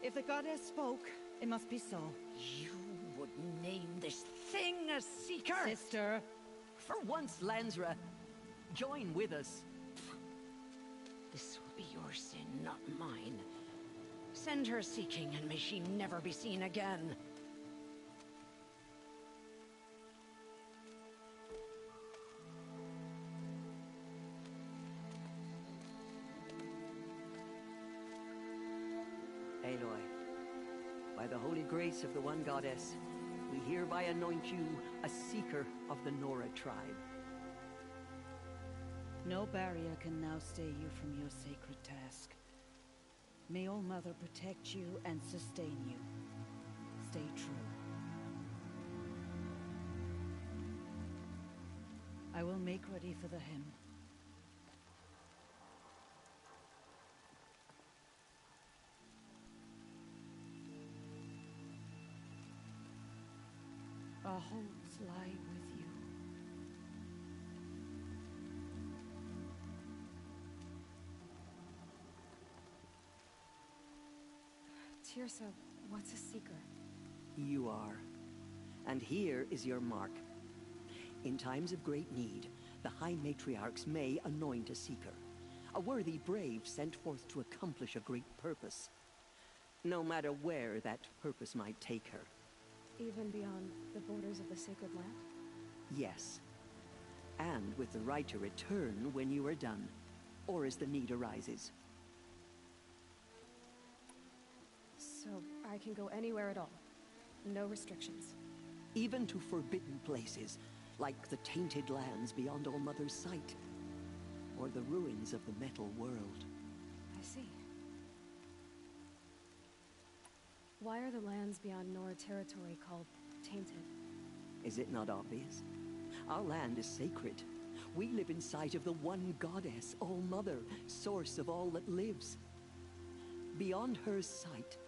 If the goddess spoke, it must be so.
You would name this thing a seeker?
Sister!
For once, Lansra, join with us.
This will be your sin, not mine. Send her seeking, and may she never be seen again.
Aloy, by the holy grace of the One Goddess, we hereby anoint you a seeker of the Nora tribe.
No barrier can now stay you from your sacred task. May All-Mother protect you and sustain you. Stay true. I will make ready for the hymn. Our hopes lie with you.
Tirsa, what's a Seeker?
You are. And here is your mark. In times of great need, the High Matriarchs may anoint a Seeker. A worthy brave sent forth to accomplish a great purpose. No matter where that purpose might take her.
Even beyond the borders of the Sacred Land?
Yes. And with the right to return when you are done, or as the need arises.
So I can go anywhere at all? No restrictions?
Even to forbidden places, like the tainted lands beyond All-Mother's sight. Or the ruins of the Metal World.
I see. Why are the lands beyond Nora territory called tainted?
Is it not obvious? Our land is sacred. We live in sight of the one goddess, All-Mother, source of all that lives. Beyond her sight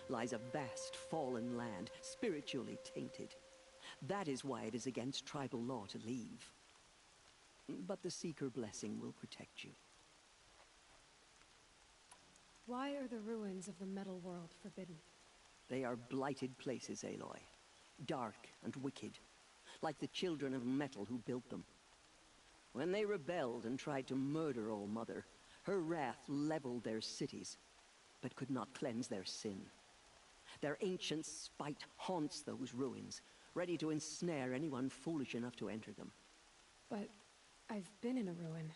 lies a vast fallen land, spiritually tainted. That is why it is against tribal law to leave. But the Seeker blessing will protect you.
Why are the ruins of the Metal World forbidden?
They are blighted places, Aloy. Dark and wicked. Like the children of metal who built them. When they rebelled and tried to murder All-Mother, her wrath leveled their cities, but could not cleanse their sin. Their ancient spite haunts those ruins, ready to ensnare anyone foolish enough to enter them.
But I've been in a ruin.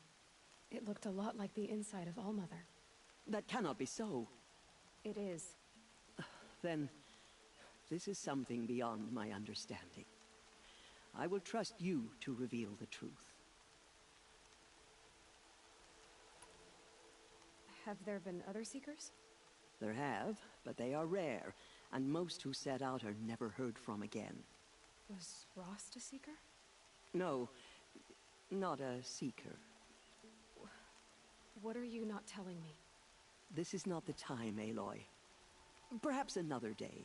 It looked a lot like the inside of All-Mother.
That cannot be so.
It is.
Then, this is something beyond my understanding. I will trust you to reveal the truth.
Have there been other Seekers?
There have, but they are rare, and most who set out are never heard from again.
Was Rost a Seeker?
No, not a Seeker.
What are you not telling me?
This is not the time, Aloy. Perhaps another day.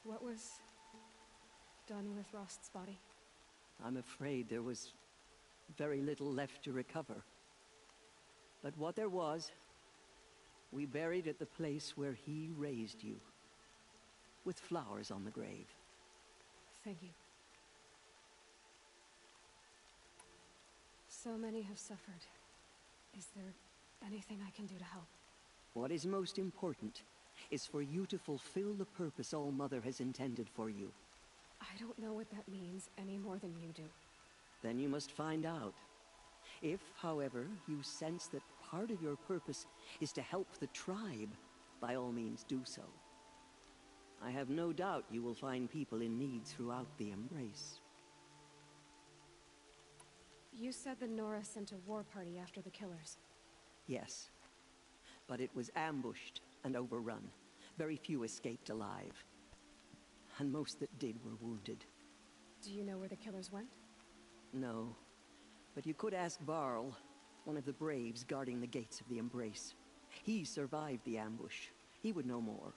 What was done with Rost's body?
I'm afraid there was very little left to recover. But what there was, we buried at the place where he raised you, with flowers on the grave.
Thank you. So many have suffered. Is there anything I can do to help?
What is most important is for you to fulfill the purpose All-Mother has intended for you.
I don't know what that means any more than you do.
Then you must find out. If, however, you sense that part of your purpose is to help the tribe, by all means do so. I have no doubt you will find people in need throughout the Embrace.
You said the Nora sent a war party after the killers.
Yes. But it was ambushed and overrun. Very few escaped alive. And most that did were wounded.
Do you know where the killers went?
No. But you could ask Varl, one of the braves guarding the gates of the Embrace. He survived the ambush. He would know more.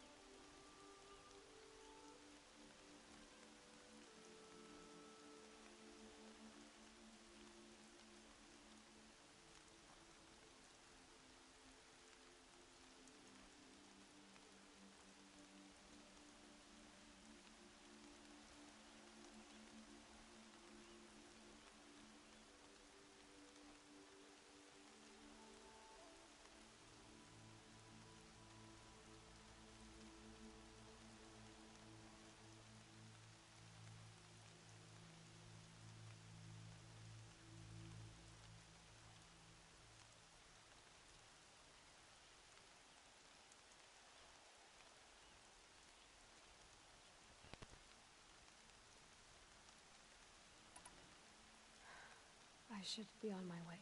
I should be on my way.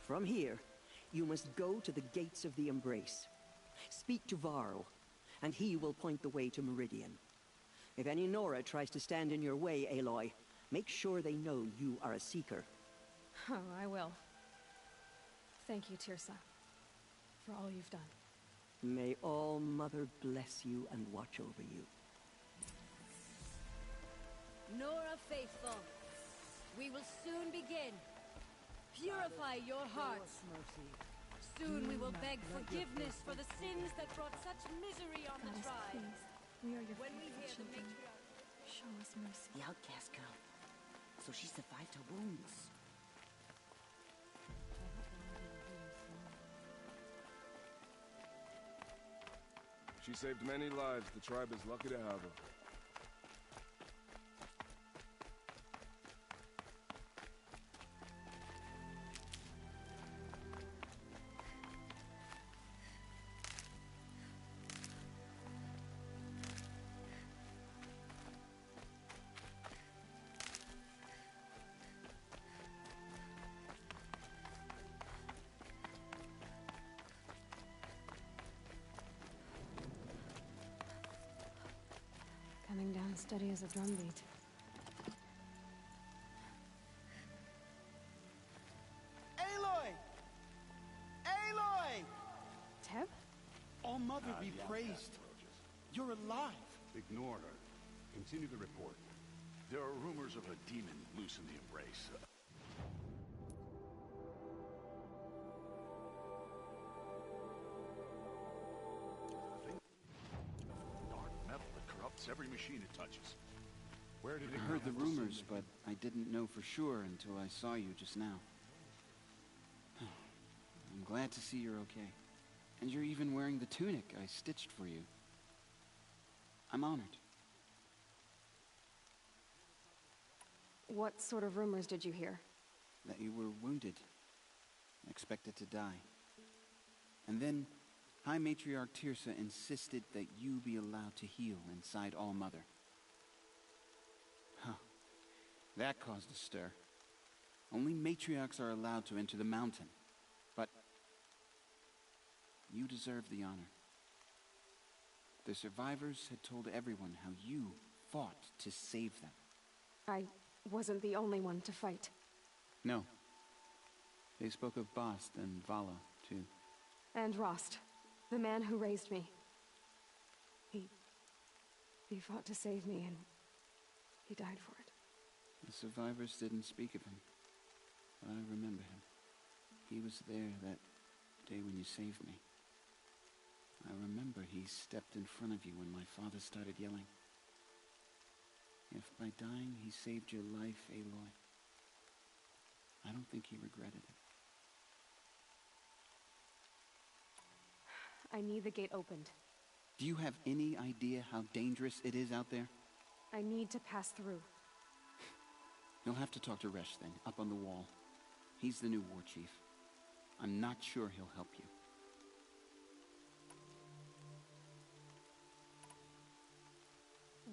From here, you must go to the gates of the Embrace. Speak to Varl, and he will point the way to Meridian. If any Nora tries to stand in your way, Aloy, make sure they know you are a Seeker.
Oh, I will. Thank you, Tirsa, for all you've done.
May All-Mother bless you and watch over you.
Nora Faithful, we will soon begin. Purify your hearts. Soon we will beg forgiveness for the sins that brought such misery on the
Goddess,
tribe.
please. We are your
When we
faithful
hear the
children.
matriarch.
Show us mercy. The outcast girl. So she survived her wounds.
She saved many lives. The tribe is lucky to have her.
Coming down steady as a drumbeat.
Aloy! Aloy!
Teb?
All Mother be praised. You're alive.
Ignore her. Continue the report. There are rumors of a demon loose in the Embrace. Dark metal that corrupts every machine it touches. Where did it
I heard the rumors, but I didn't know for sure until I saw you just now. I'm glad to see you're okay. And you're even wearing the tunic I stitched for you. I'm honored.
What sort of rumors did you hear?
That you were wounded. Expected to die. And then, High Matriarch Teersa insisted that you be allowed to heal inside All-Mother. Huh. That caused a stir. Only matriarchs are allowed to enter the mountain. But you deserve the honor. The survivors had told everyone how you fought to save them.
I wasn't the only one to fight.
No. They spoke of Bast and Vala, too.
And Rost, the man who raised me. He fought to save me, and he died for it.
The survivors didn't speak of him, but I remember him. He was there that day when you saved me. I remember he stepped in front of you when my father started yelling. If by dying he saved your life, Aloy, I don't think he regretted it.
I need the gate opened.
Do you have any idea how dangerous it is out there?
I need to pass through.
You'll have to talk to Resh then, up on the wall. He's the new war chief. I'm not sure he'll help you.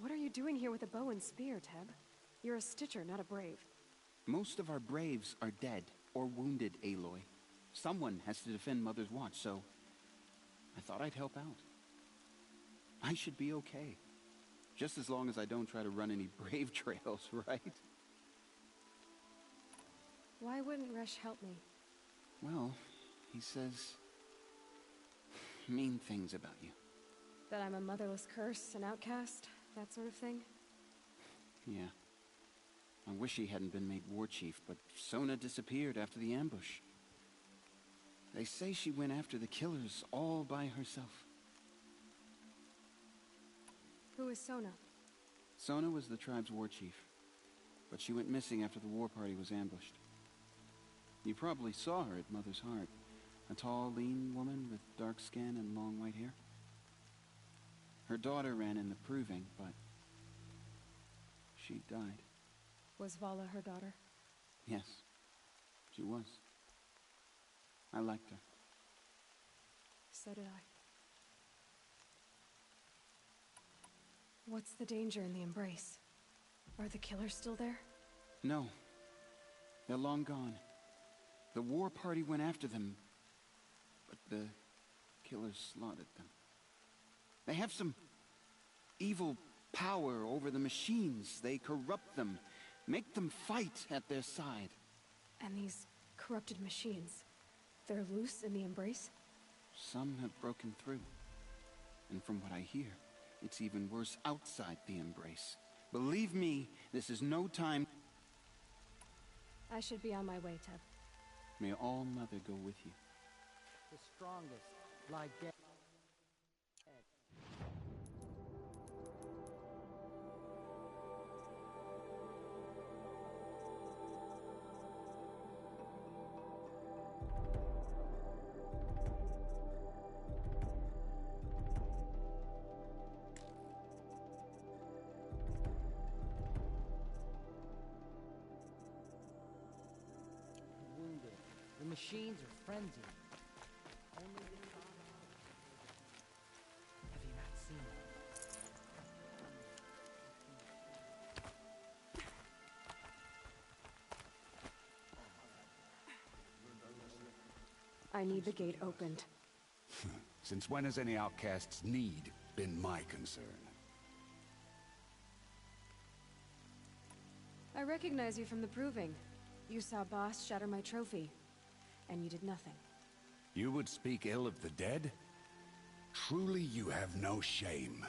What are you doing here with a bow and spear, Teb? You're a Stitcher, not a Brave.
Most of our Braves are dead or wounded, Aloy. Someone has to defend Mother's Watch, so I thought I'd help out. I should be okay. Just as long as I don't try to run any Brave trails, right?
Why wouldn't Resh help me?
Well, he says mean things about you.
That I'm a motherless curse, an outcast, that sort of thing?
Yeah. I wish he hadn't been made war chief, but Sona disappeared after the ambush. They say she went after the killers all by herself.
Who is Sona?
Sona was the tribe's war chief, but she went missing after the war party was ambushed. You probably saw her at Mother's Heart. A tall, lean woman with dark skin and long white hair. Her daughter ran in the proving, but she died.
Was Vala her daughter?
Yes, she was. I liked her.
So did I. What's the danger in the Embrace? Are the killers still there?
No. They're long gone. The war party went after them, but the killers slaughtered them. They have some evil power over the machines. They corrupt them, make them fight at their side.
And these corrupted machines, they're loose in the Embrace?
Some have broken through. And from what I hear, it's even worse outside the Embrace. Believe me, this is no time.
I should be on my way, Teb.
May All Mother go with you.
the strongest lie dead. Wounded. The machines are frenzied. Only the have you not seen it?
I need the gate opened.
Since when has any outcast's need been my concern?
I recognize you from the proving. You saw Boss shatter my trophy, and you did nothing.
You would speak ill of the dead? Truly you have no shame.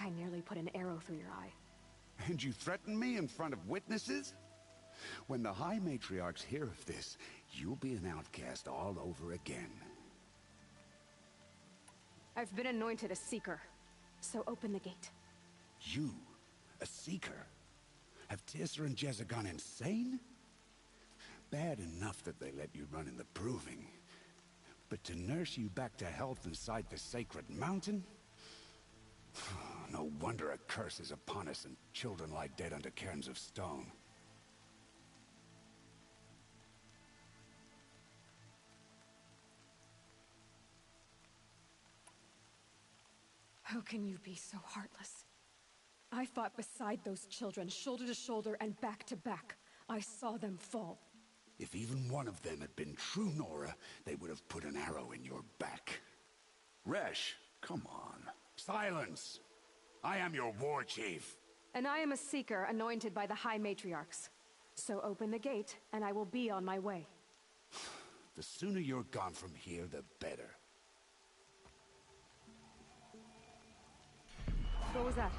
I nearly put an arrow through your eye.
And you threaten me in front of witnesses? When the High Matriarchs hear of this, you'll be an outcast all over again.
I've been anointed a Seeker, so open the gate.
You? A Seeker? Have Teersa and Jezza gone insane? Bad enough that they let you run in the proving. But to nurse you back to health inside the sacred mountain? No wonder a curse is upon us and children lie dead under cairns of stone.
How can you be so heartless? I fought beside those children, shoulder to shoulder and back to back. I saw them fall.
If even one of them had been true Nora, they would have put an arrow in your back. Resh, come on. Silence! I am your war chief.
And I am a Seeker anointed by the High Matriarchs. So open the gate, and I will be on my way.
The sooner you're gone from here, the better.
What was that?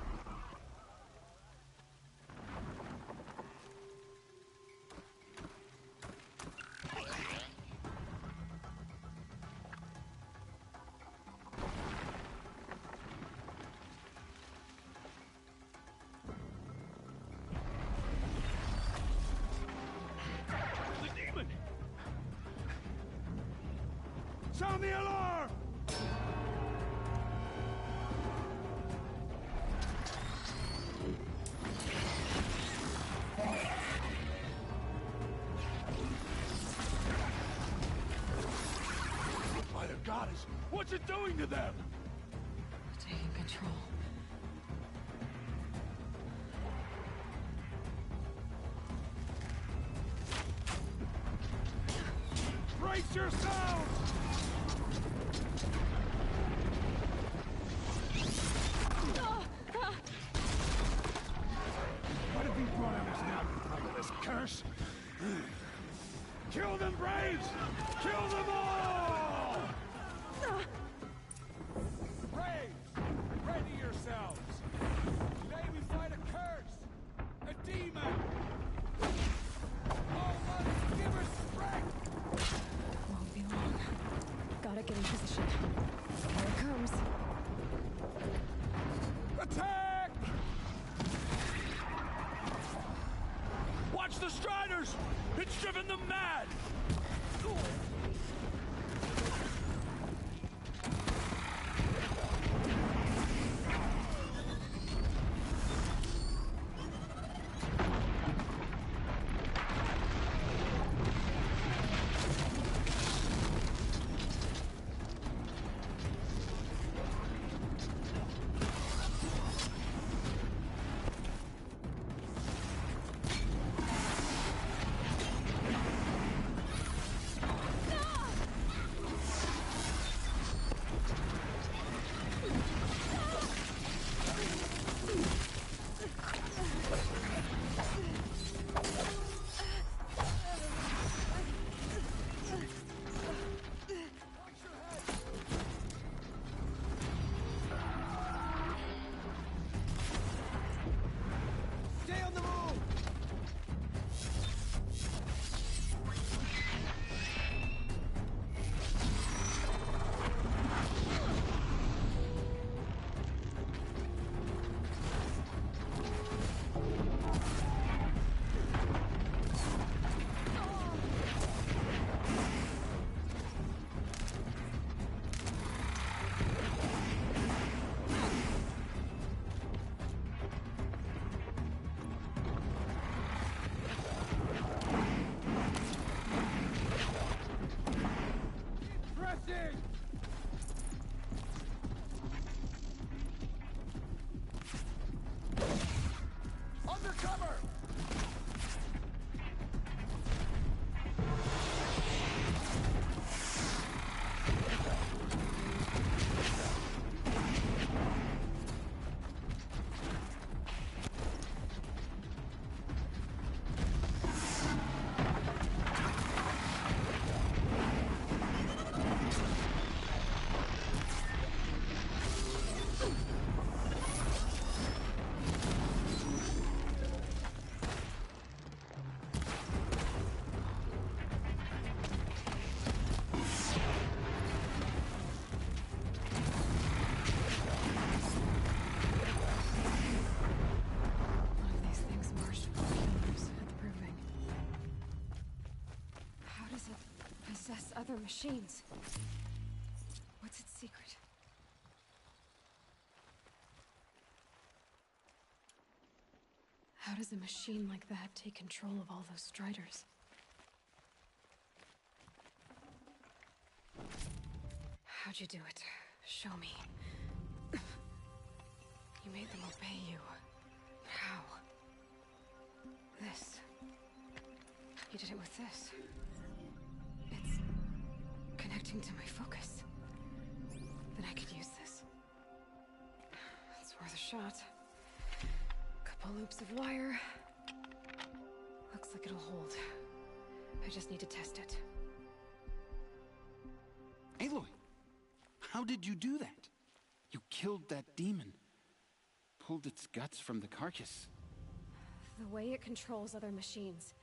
Sound the alarm!
By the goddess, what's it doing to them?
Taking control.
Brace yourselves! What have you brought on us now, you motherless curse? Kill them, Braves! Kill them all! Braves, ready yourselves! Today we fight a curse! A demon! Oh, mother, give us strength!
Won't be long. Gotta get in position. Here it comes.
Attack! Watch the Striders! It's driven them mad!
are machines. What's its secret? How does a machine like that take control of all those Striders? How'd you do it? Show me. You made them obey you. How? This. You did it with this. It's connecting to my focus. Then I could use this. It's worth a shot. Couple loops of wire. Looks like it'll hold. I just need to test it.
Aloy, how did you do that? You killed that demon. Pulled its guts from the carcass.
The way it controls other machines.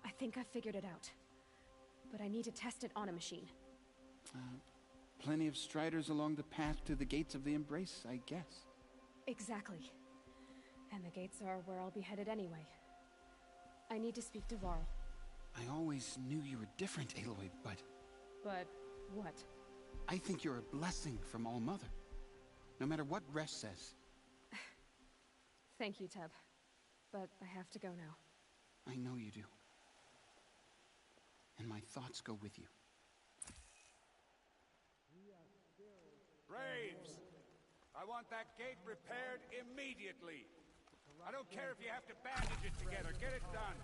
I think I figured it out. But I need to test it on a machine.
Plenty of Striders along the path to the gates of the Embrace, I guess.
Exactly. And the gates are where I'll be headed anyway. I need to speak to Varl.
I always knew you were different, Aloy, but...
But what?
I think you're a blessing from All Mother. No matter what Resh says.
Thank you, Teb. But I have to go now.
I know you do. And my thoughts go with you.
Braves! I want that gate repaired immediately. I don't care if you have to bandage it together. Get it done.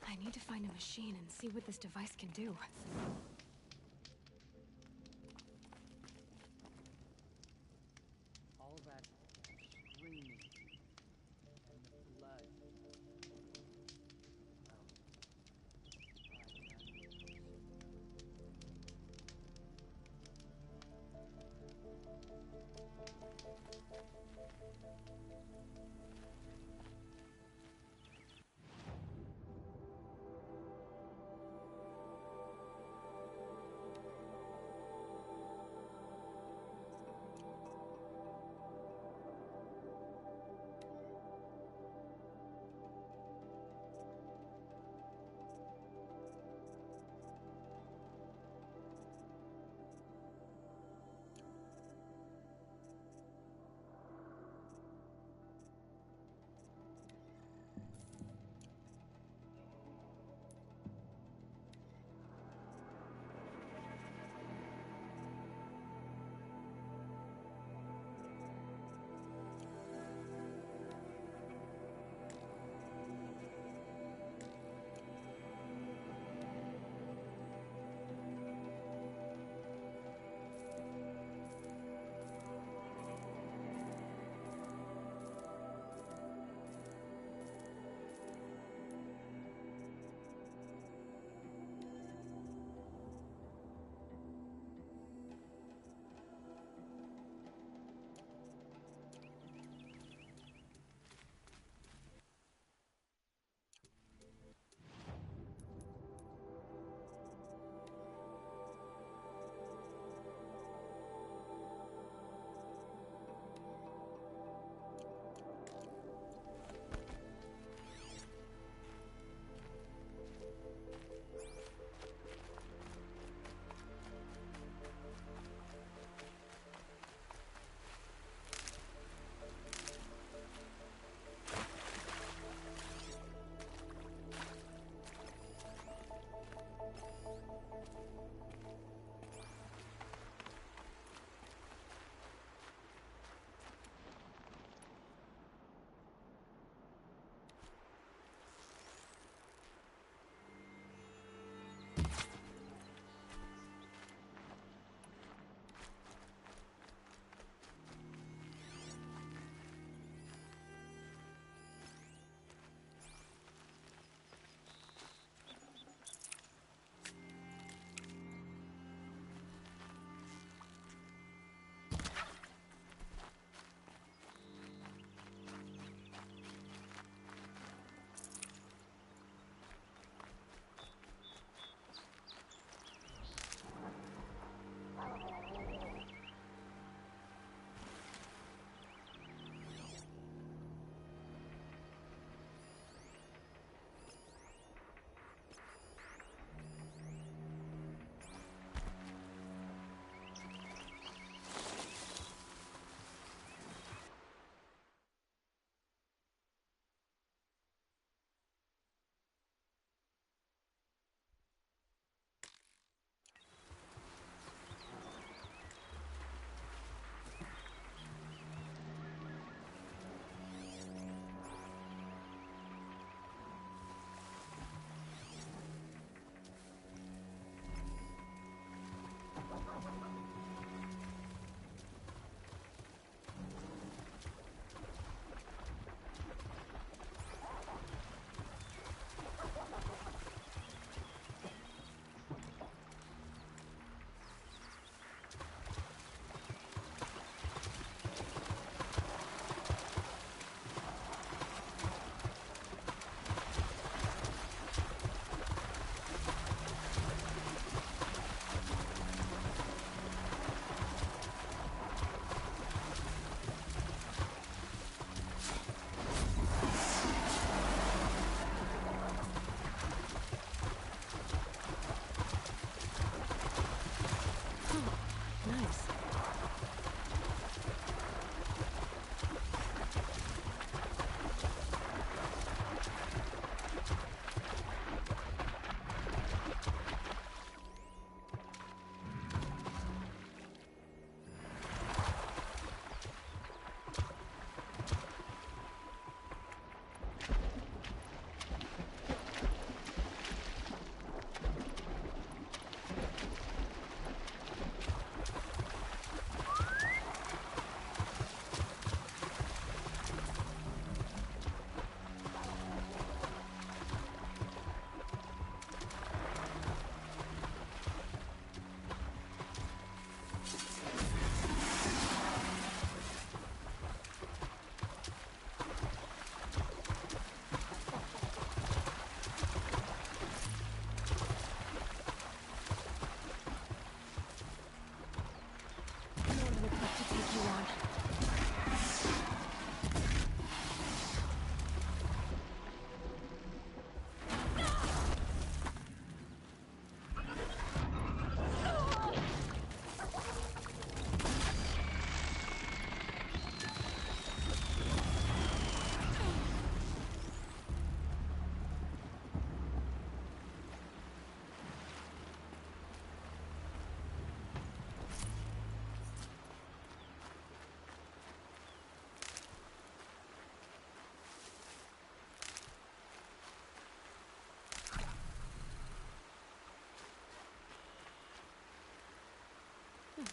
I need to find a machine and see what this device can do.
All that screaming and the blood.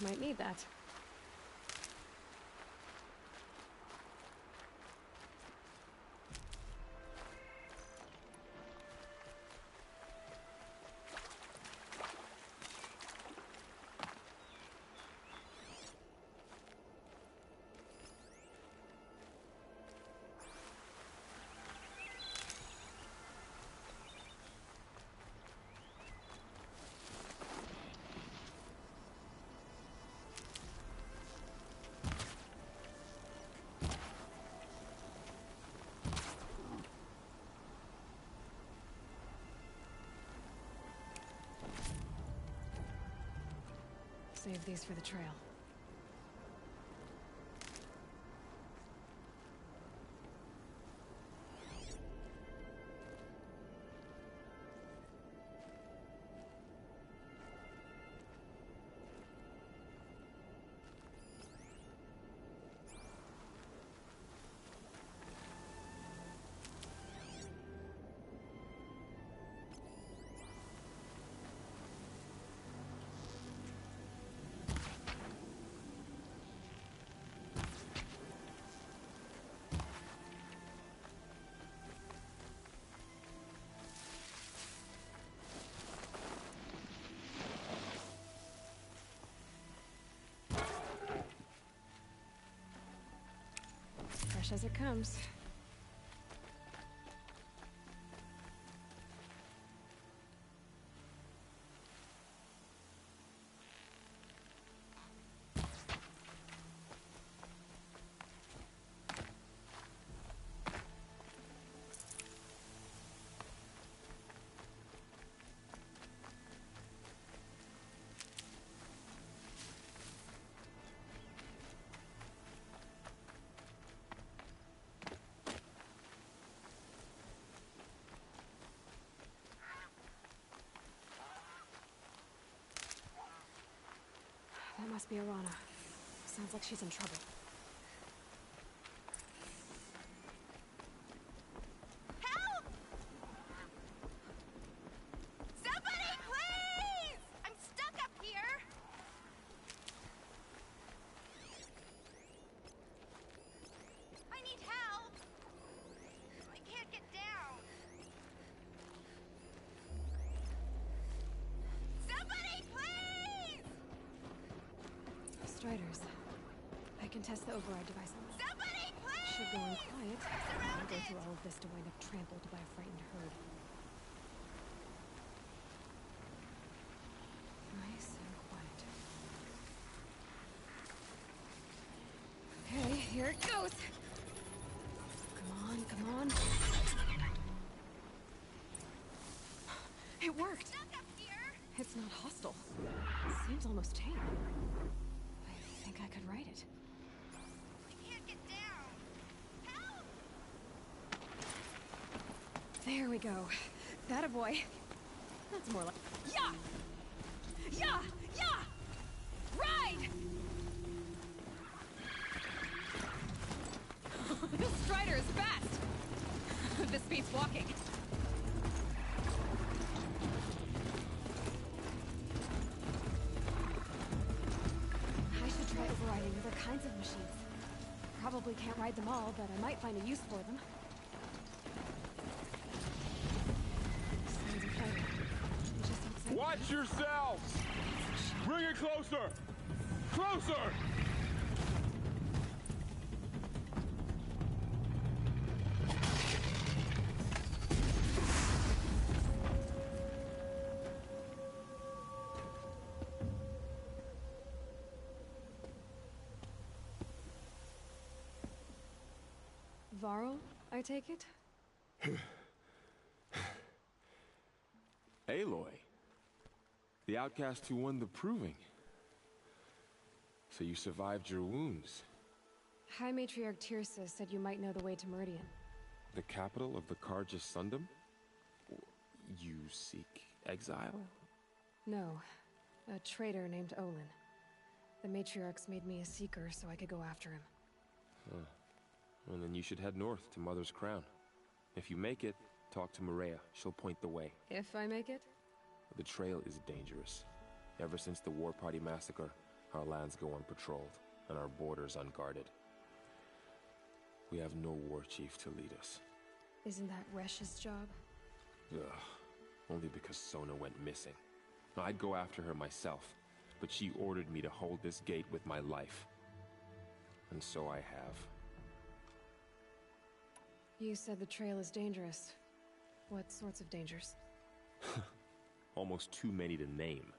Might need that. Save these for the trail. Fresh as it comes. That must be Arana. Sounds like she's in trouble.
Help! Somebody, please! I'm stuck up here! I need help! I can't get down! Somebody, please!
Striders. I can test the override device on them.
Somebody, please!
Should go in quiet. I'll go through all of this to wind up trampled by a frightened herd. Nice and quiet. Okay, here it goes. Come on, come on. It worked. It's not hostile. Seems almost tame. I think I could ride it.
I can't get down! Help!
There we go. That a boy. That's more like.
Yeah! Yeah! Yeah! Ride!
This Strider is fast! This beats walking. I should try overriding other kinds of machines. Probably can't ride them all, but I might find a use for them. Signs of fighting. It just looks like...
Watch yourselves! Bring it closer! Closer!
Varl, I take it?
Aloy. The outcast who won the proving. So you survived your wounds.
High Matriarch Tirsa said you might know the way to Meridian.
The capital of the Carja Sundom? You seek exile?
No. A traitor named Olin. The Matriarchs made me a seeker so I could go after him.
Huh. Well, then you should head north to Mother's Crown. If you make it, talk to Maria. She'll point the way.
If I make it?
The trail is dangerous. Ever since the War Party massacre, Our lands go unpatrolled, and our borders unguarded. We have no war chief to lead us.
Isn't that Resh's job?
Ugh. Only because Sona went missing. I'd go after her myself, but she ordered me to hold this gate with my life. And so I have.
You said the trail is dangerous. What sorts of dangers?
Almost too many to name.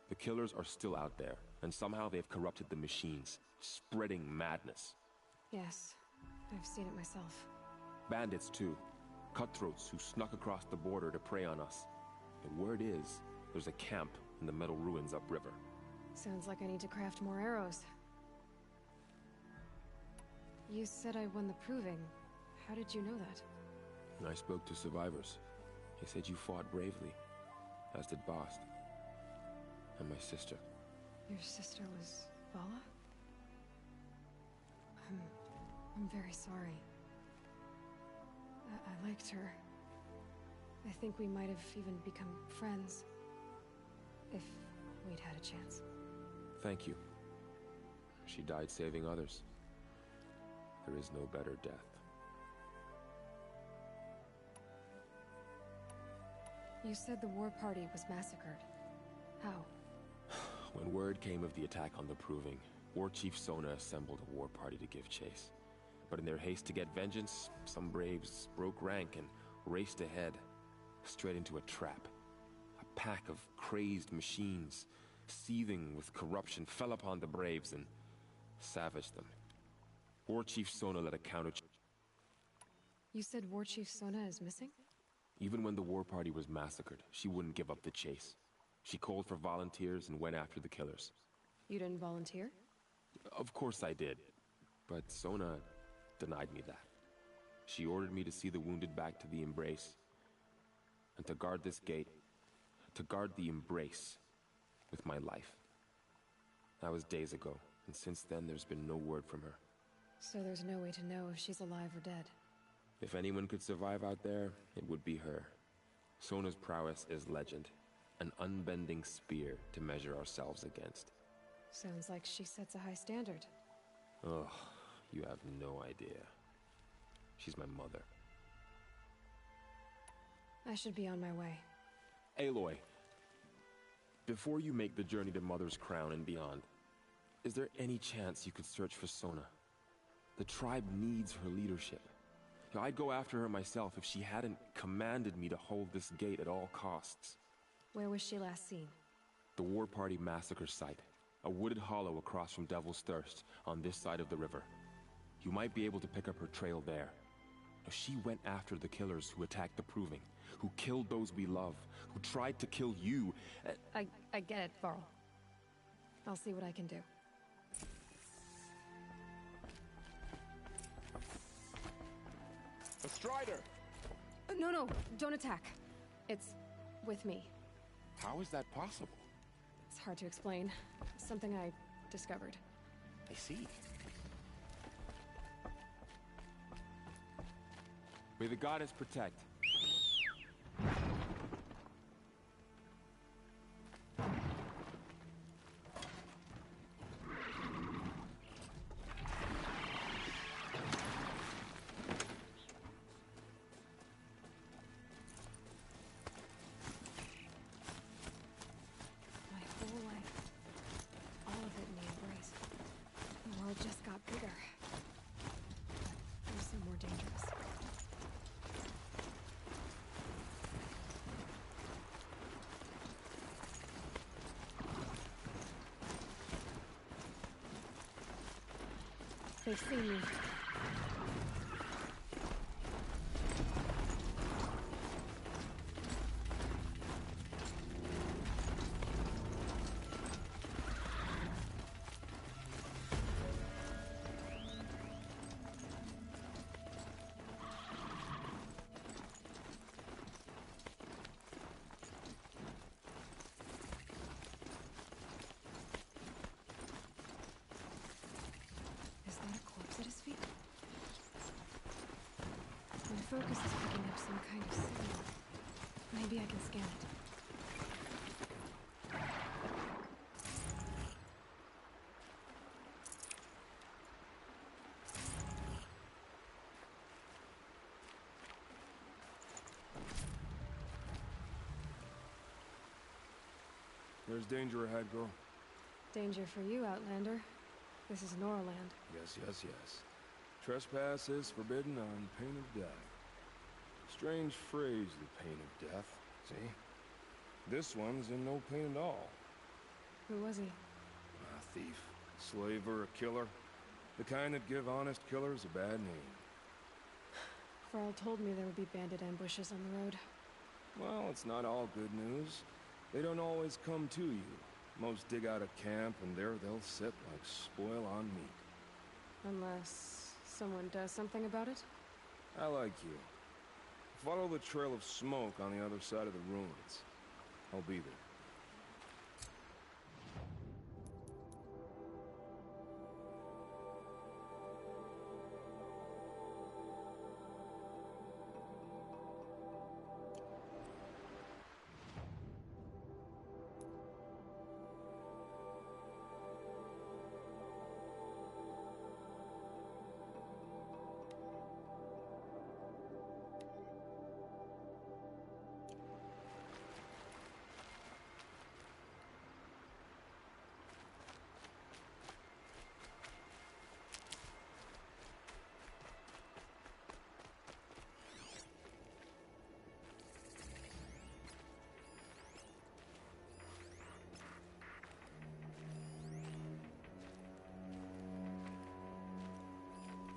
The killers are still out there, and somehow they've corrupted the machines, spreading madness.
Yes, I've seen it myself.
Bandits, too. Cutthroats who snuck across the border to prey on us. The word is, there's a camp in the metal ruins upriver.
Sounds like I need to craft more arrows. You said I won the proving. How did you know that?
I spoke to survivors. They said you fought bravely, as did Bast. And my sister.
Your sister was Vala? I'm very sorry. I liked her. I think we might have even become friends. If we'd had a chance.
Thank you. She died saving others. There is no better death.
You said the war party was massacred. How?
When word came of the attack on the Proving, War Chief Sona assembled a war party to give chase. But in their haste to get vengeance, some braves broke rank and raced ahead, straight into a trap. A pack of crazed machines, seething with corruption, fell upon the braves and savaged them. War Chief Sona led a counter.
You said War Chief Sona is missing?
Even when the war party was massacred, she wouldn't give up the chase. She called for volunteers and went after the killers.
You didn't volunteer?
Of course I did, but Sona denied me that. She ordered me to see the wounded back to the Embrace, and to guard this gate, to guard the Embrace with my life. That was days ago, and since then there's been no word from her.
So there's no way to know if she's alive or dead?
If anyone could survive out there, it would be her. Sona's prowess is legend, an unbending spear to measure ourselves against.
Sounds like she sets a high standard.
Ugh, you have no idea. She's my mother.
I should be on my way.
Aloy, before you make the journey to Mother's Crown and beyond, is there any chance you could search for Sona? The tribe needs her leadership. I'd go after her myself if she hadn't commanded me to hold this gate at all costs.
Where was she last seen?
The War Party massacre site. A wooded hollow across from Devil's Thirst, on this side of the river. You might be able to pick up her trail there. Now, she went after the killers who attacked the Proving, who killed those we love, who tried to kill you.
I get it, Varl. I'll see what I can do.
A Strider!
No, don't attack. It's with me.
How is that possible?
It's hard to explain. Something I discovered.
I see.
May the goddess protect.
They've seen me. Focus is picking up some kind of signal. Maybe I can scan it.
There's danger ahead, girl.
Danger for you, Outlander. This is Norland.
Yes, yes, yes. Trespass is forbidden on pain of death. Strange phrase, the pain of death. See? This one's in no pain at all.
Who was he?
A thief, slaver, a killer. The kind that give honest killers a bad name.
Varl told me there would be bandit ambushes on the road.
Well, it's not all good news. They don't always come to you. Most dig out a camp, and there they'll sit like spoil on meat.
Unless someone does something about it?
I like you. Follow the trail of smoke on the other side of the ruins. I'll be there.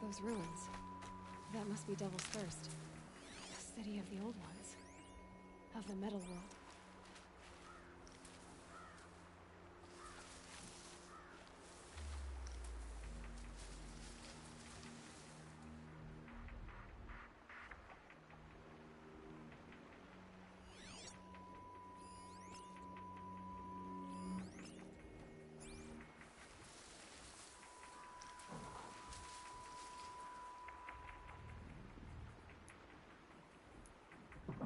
Those ruins. That must be Devil's Thirst. The city of the old ones. Of the metal world.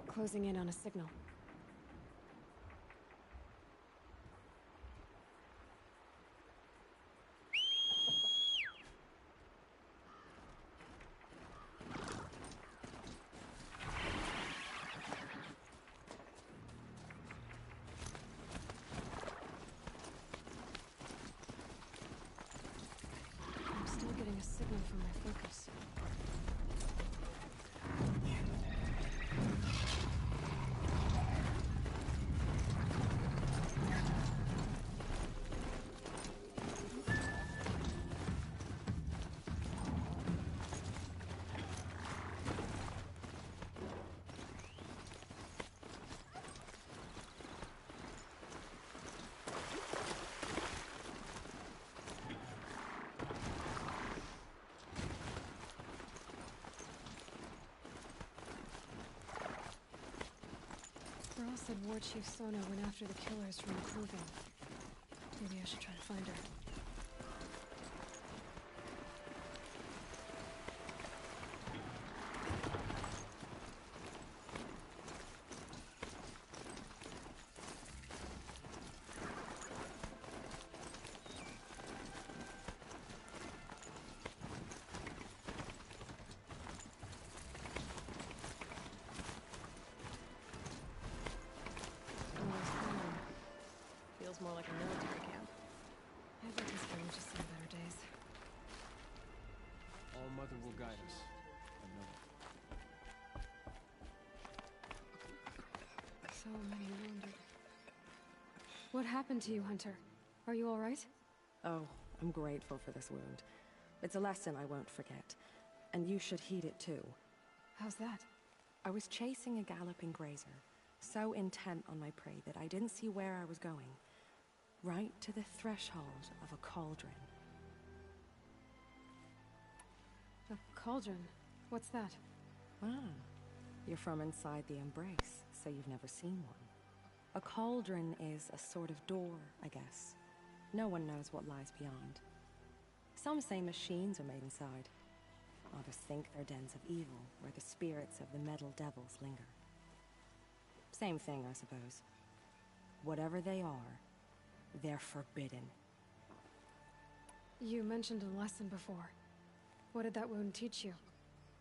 Closing in on a signal. I'm still getting a signal from my focus. Varl said War Chief Sona went after the killers from the Proving. Maybe I should try to find her. Feels more like a military camp. I bet he's going to see better days.
All Mother will guide us. I know it.
So many wounded. What happened to you, Hunter? Are you all right?
Oh, I'm grateful for this wound. It's a lesson I won't forget. And you should heed it too.
How's that?
I was chasing a galloping grazer, so intent on my prey that I didn't see where I was going. Right to the threshold of a cauldron.
A cauldron? What's that?
Ah, you're from inside the Embrace, so you've never seen one. A cauldron is a sort of door, I guess. No one knows what lies beyond. Some say machines are made inside. Others think they're dens of evil, where the spirits of the metal devils linger. Same thing, I suppose. Whatever they are, they're forbidden.
You mentioned a lesson before. What did that wound teach you?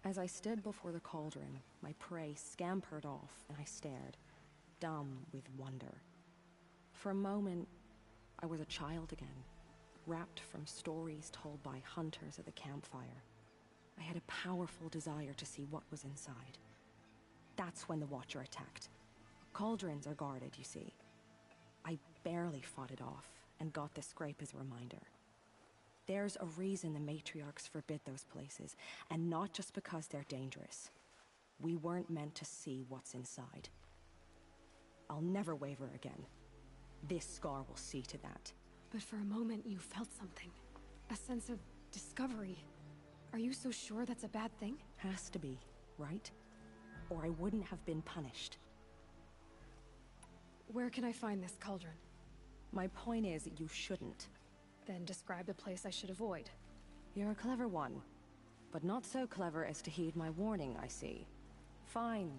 As I stood before the cauldron, my prey scampered off, and I stared, dumb with wonder. For a moment, I was a child again, wrapped from stories told by hunters at the campfire. I had a powerful desire to see what was inside. That's when the Watcher attacked. Cauldrons are guarded, you see. I barely fought it off, and got this scrape as a reminder. There's a reason the matriarchs forbid those places, and not just because they're dangerous. We weren't meant to see what's inside. I'll never waver again. This scar will see to that.
But for a moment, you felt something. A sense of discovery. Are you so sure that's a bad thing?
Has to be, right? Or I wouldn't have been punished.
Where can I find this cauldron?
My point is, you shouldn't.
Then describe the place I should avoid.
You're a clever one, but not so clever as to heed my warning, I see. Fine,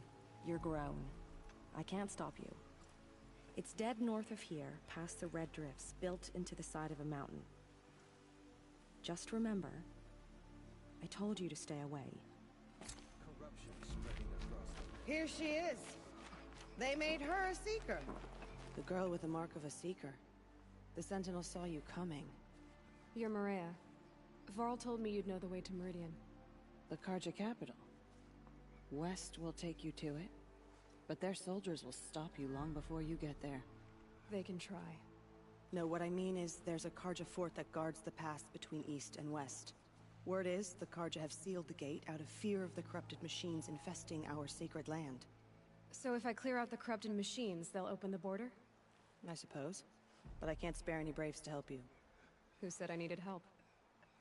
you're grown. I can't stop you. It's dead north of here, past the red drifts, built into the side of a mountain. Just remember, I told you to stay away.
Here she is. They made her a Seeker. The girl with the mark of a Seeker. The Sentinel saw you coming.
You're Maria. Varl told me you'd know the way to Meridian.
The Carja capital. West will take you to it, but their soldiers will stop you long before you get there.
They can try.
No, what I mean is there's a Carja fort that guards the pass between east and west. Word is, the Carja have sealed the gate out of fear of the corrupted machines infesting our sacred land.
So if I clear out the corrupted machines, they'll open the border?
I suppose. But I can't spare any braves to help you.
Who said I needed help?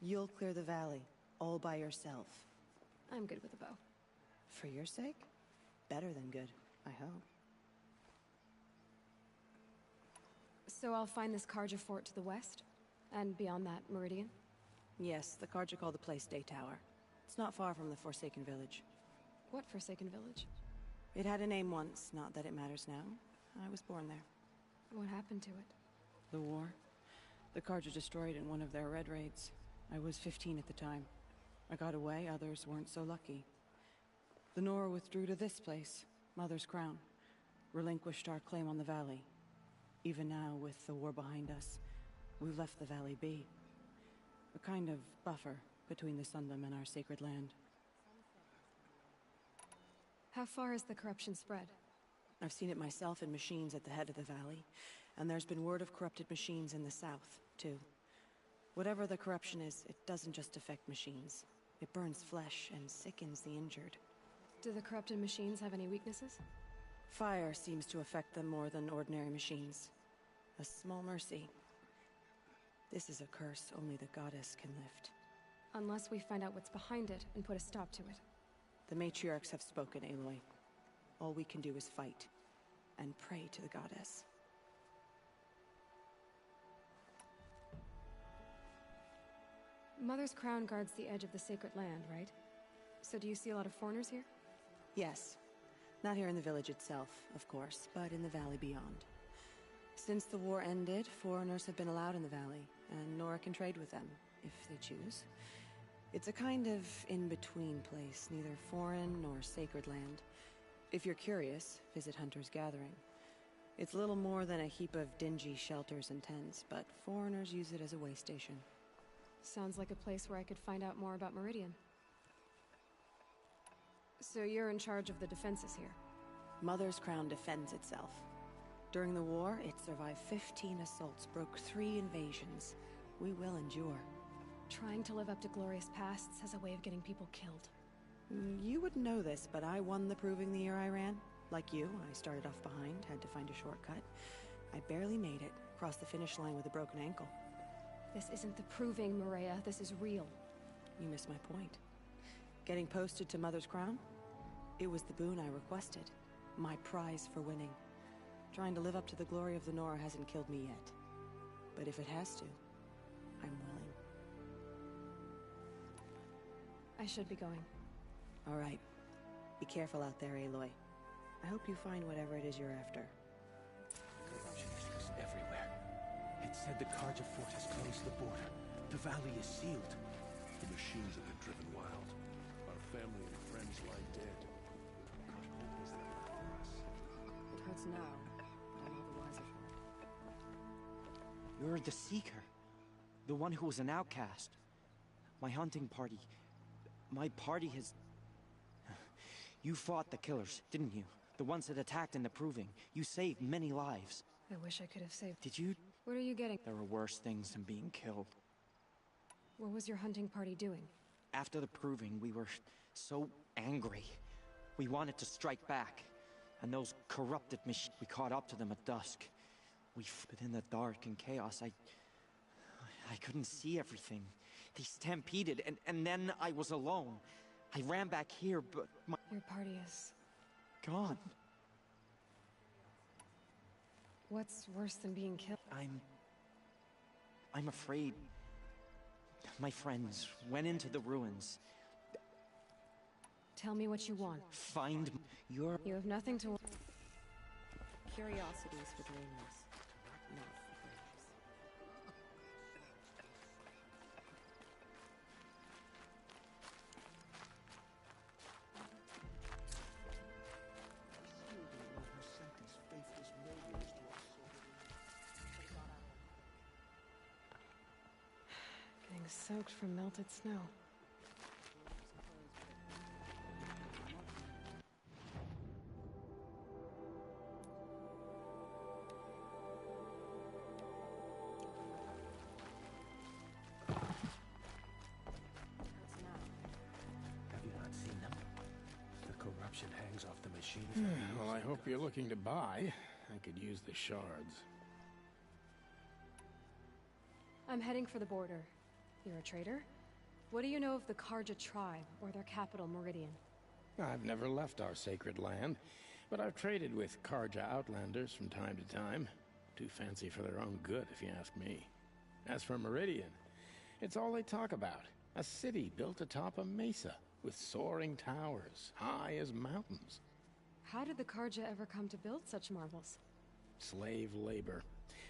You'll clear the valley, all by yourself.
I'm good with a bow.
For your sake? Better than good, I hope.
So I'll find this Carja fort to the west? And beyond that, Meridian?
Yes, the Carja call the place Day Tower. It's not far from the Forsaken Village.
What Forsaken Village?
It had a name once, not that it matters now. I was born there.
What happened to it?
The war. The Carja destroyed in one of their red raids. I was 15 at the time. I got away, others weren't so lucky. The Nora withdrew to this place, Mother's Crown. Relinquished our claim on the valley. Even now, with the war behind us, we've left the valley be. A kind of buffer between the Sundom and our sacred land.
How far has the corruption spread?
I've seen it myself in machines at the head of the valley, and there's been word of corrupted machines in the south, too. Whatever the corruption is, it doesn't just affect machines. It burns flesh and sickens the injured.
Do the corrupted machines have any weaknesses?
Fire seems to affect them more than ordinary machines. A small mercy. This is a curse only the goddess can lift.
Unless we find out what's behind it and put a stop to it.
The matriarchs have spoken, Aloy. All we can do is fight, and pray to the goddess.
Mother's Crown guards the edge of the sacred land, right? So do you see a lot of foreigners here?
Yes. Not here in the village itself, of course, but in the valley beyond. Since the war ended, foreigners have been allowed in the valley, and Nora can trade with them, if they choose. It's a kind of in-between place, neither foreign nor sacred land. If you're curious, visit Hunter's Gathering. It's little more than a heap of dingy shelters and tents, but foreigners use it as a way station.
Sounds like a place where I could find out more about Meridian. So you're in charge of the defenses here?
Mother's Crown defends itself. During the war, it survived 15 assaults, broke 3 invasions. We will endure.
Trying to live up to glorious pasts has a way of getting people killed.
You wouldn't know this, but I won the proving the year I ran. Like you, I started off behind, had to find a shortcut. I barely made it, crossed the finish line with a broken ankle.
This isn't the proving, Maria. This is real.
You missed my point. Getting posted to Mother's Crown? It was the boon I requested. My prize for winning. Trying to live up to the glory of the Nora hasn't killed me yet. But if it has to, I'm willing.
I should be going.
All right. Be careful out there, Aloy. I hope you find whatever it is you're after.
Corruption is everywhere. It said the Carja fort has closed the border. The valley is sealed.
The machines have been driven wild. Our family and friends lie dead. What hope is there left for us?
It hurts now, but I'm all the wiser for it.
You're the Seeker. The one who was an outcast. My hunting party. My party has... You fought the killers, didn't you? The ones that attacked in the Proving. You saved many lives.
I wish I could have saved...
Did you?
What are you getting?
There were worse things than being killed.
What was your hunting party doing?
After the Proving, we were so angry. We wanted to strike back. And those corrupted machines, we caught up to them at dusk. But in the dark and chaos, I couldn't see everything. They stampeded, and then I was alone. I ran back here, but
Your party is...
gone.
What's worse than being killed?
I'm afraid. My friends went into the ruins.
Tell me what you want.
Find your...
You have nothing to...
Curiosities for dreamers, not for braves.
Getting soaked from melted snow.
Have you not seen them? The corruption hangs off the machine.
Well, I hope you're looking to buy. I could use the shards.
I'm heading for the border. You're a trader? What do you know of the Carja tribe, or their capital, Meridian?
I've never left our sacred land, but I've traded with Carja outlanders from time to time. Too fancy for their own good, if you ask me. As for Meridian, it's all they talk about. A city built atop a mesa, with soaring towers, high as mountains.
How did the Carja ever come to build such marvels?
Slave labor.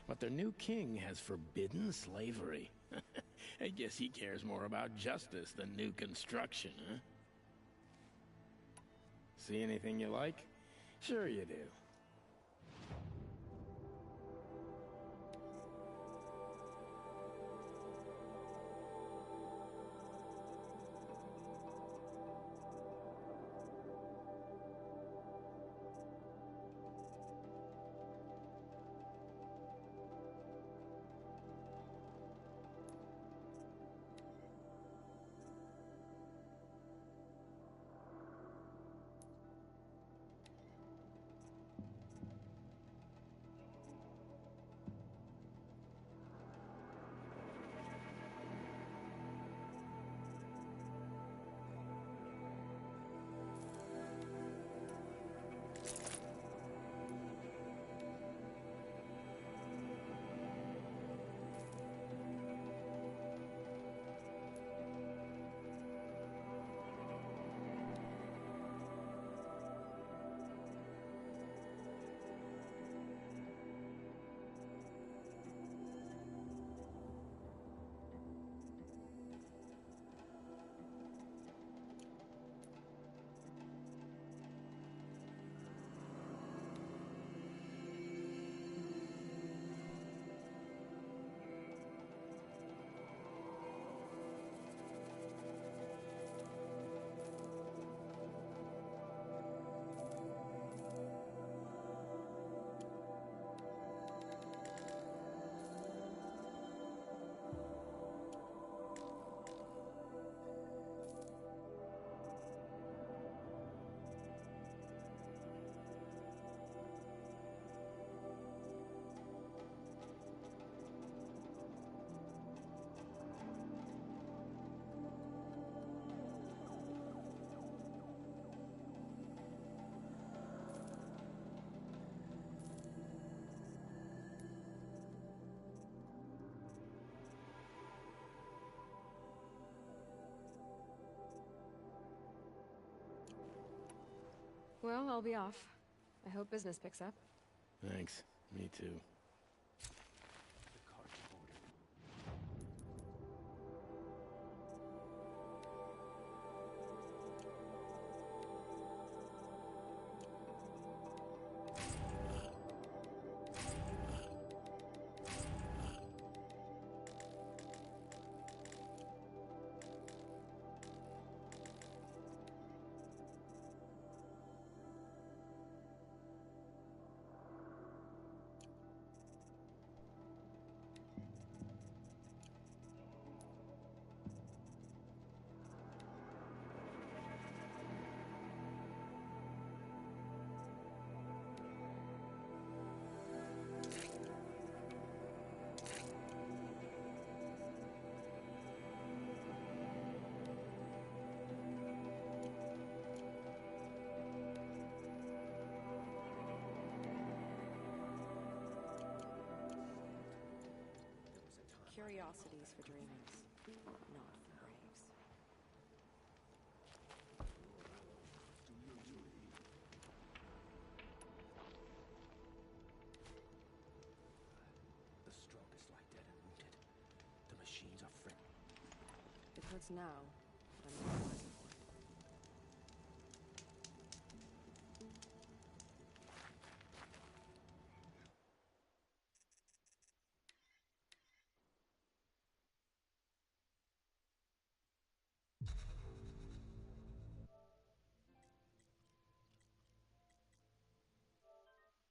But their new king has forbidden slavery. I guess he cares more about justice than new construction, huh? See anything you like? Sure you do.
Well, I'll be off. I hope business picks up.
Thanks. Me too.
curiosities for dreamers, not for braves.
The strongest lie dead and wounded. The machines are friendly.
It hurts now, but I'm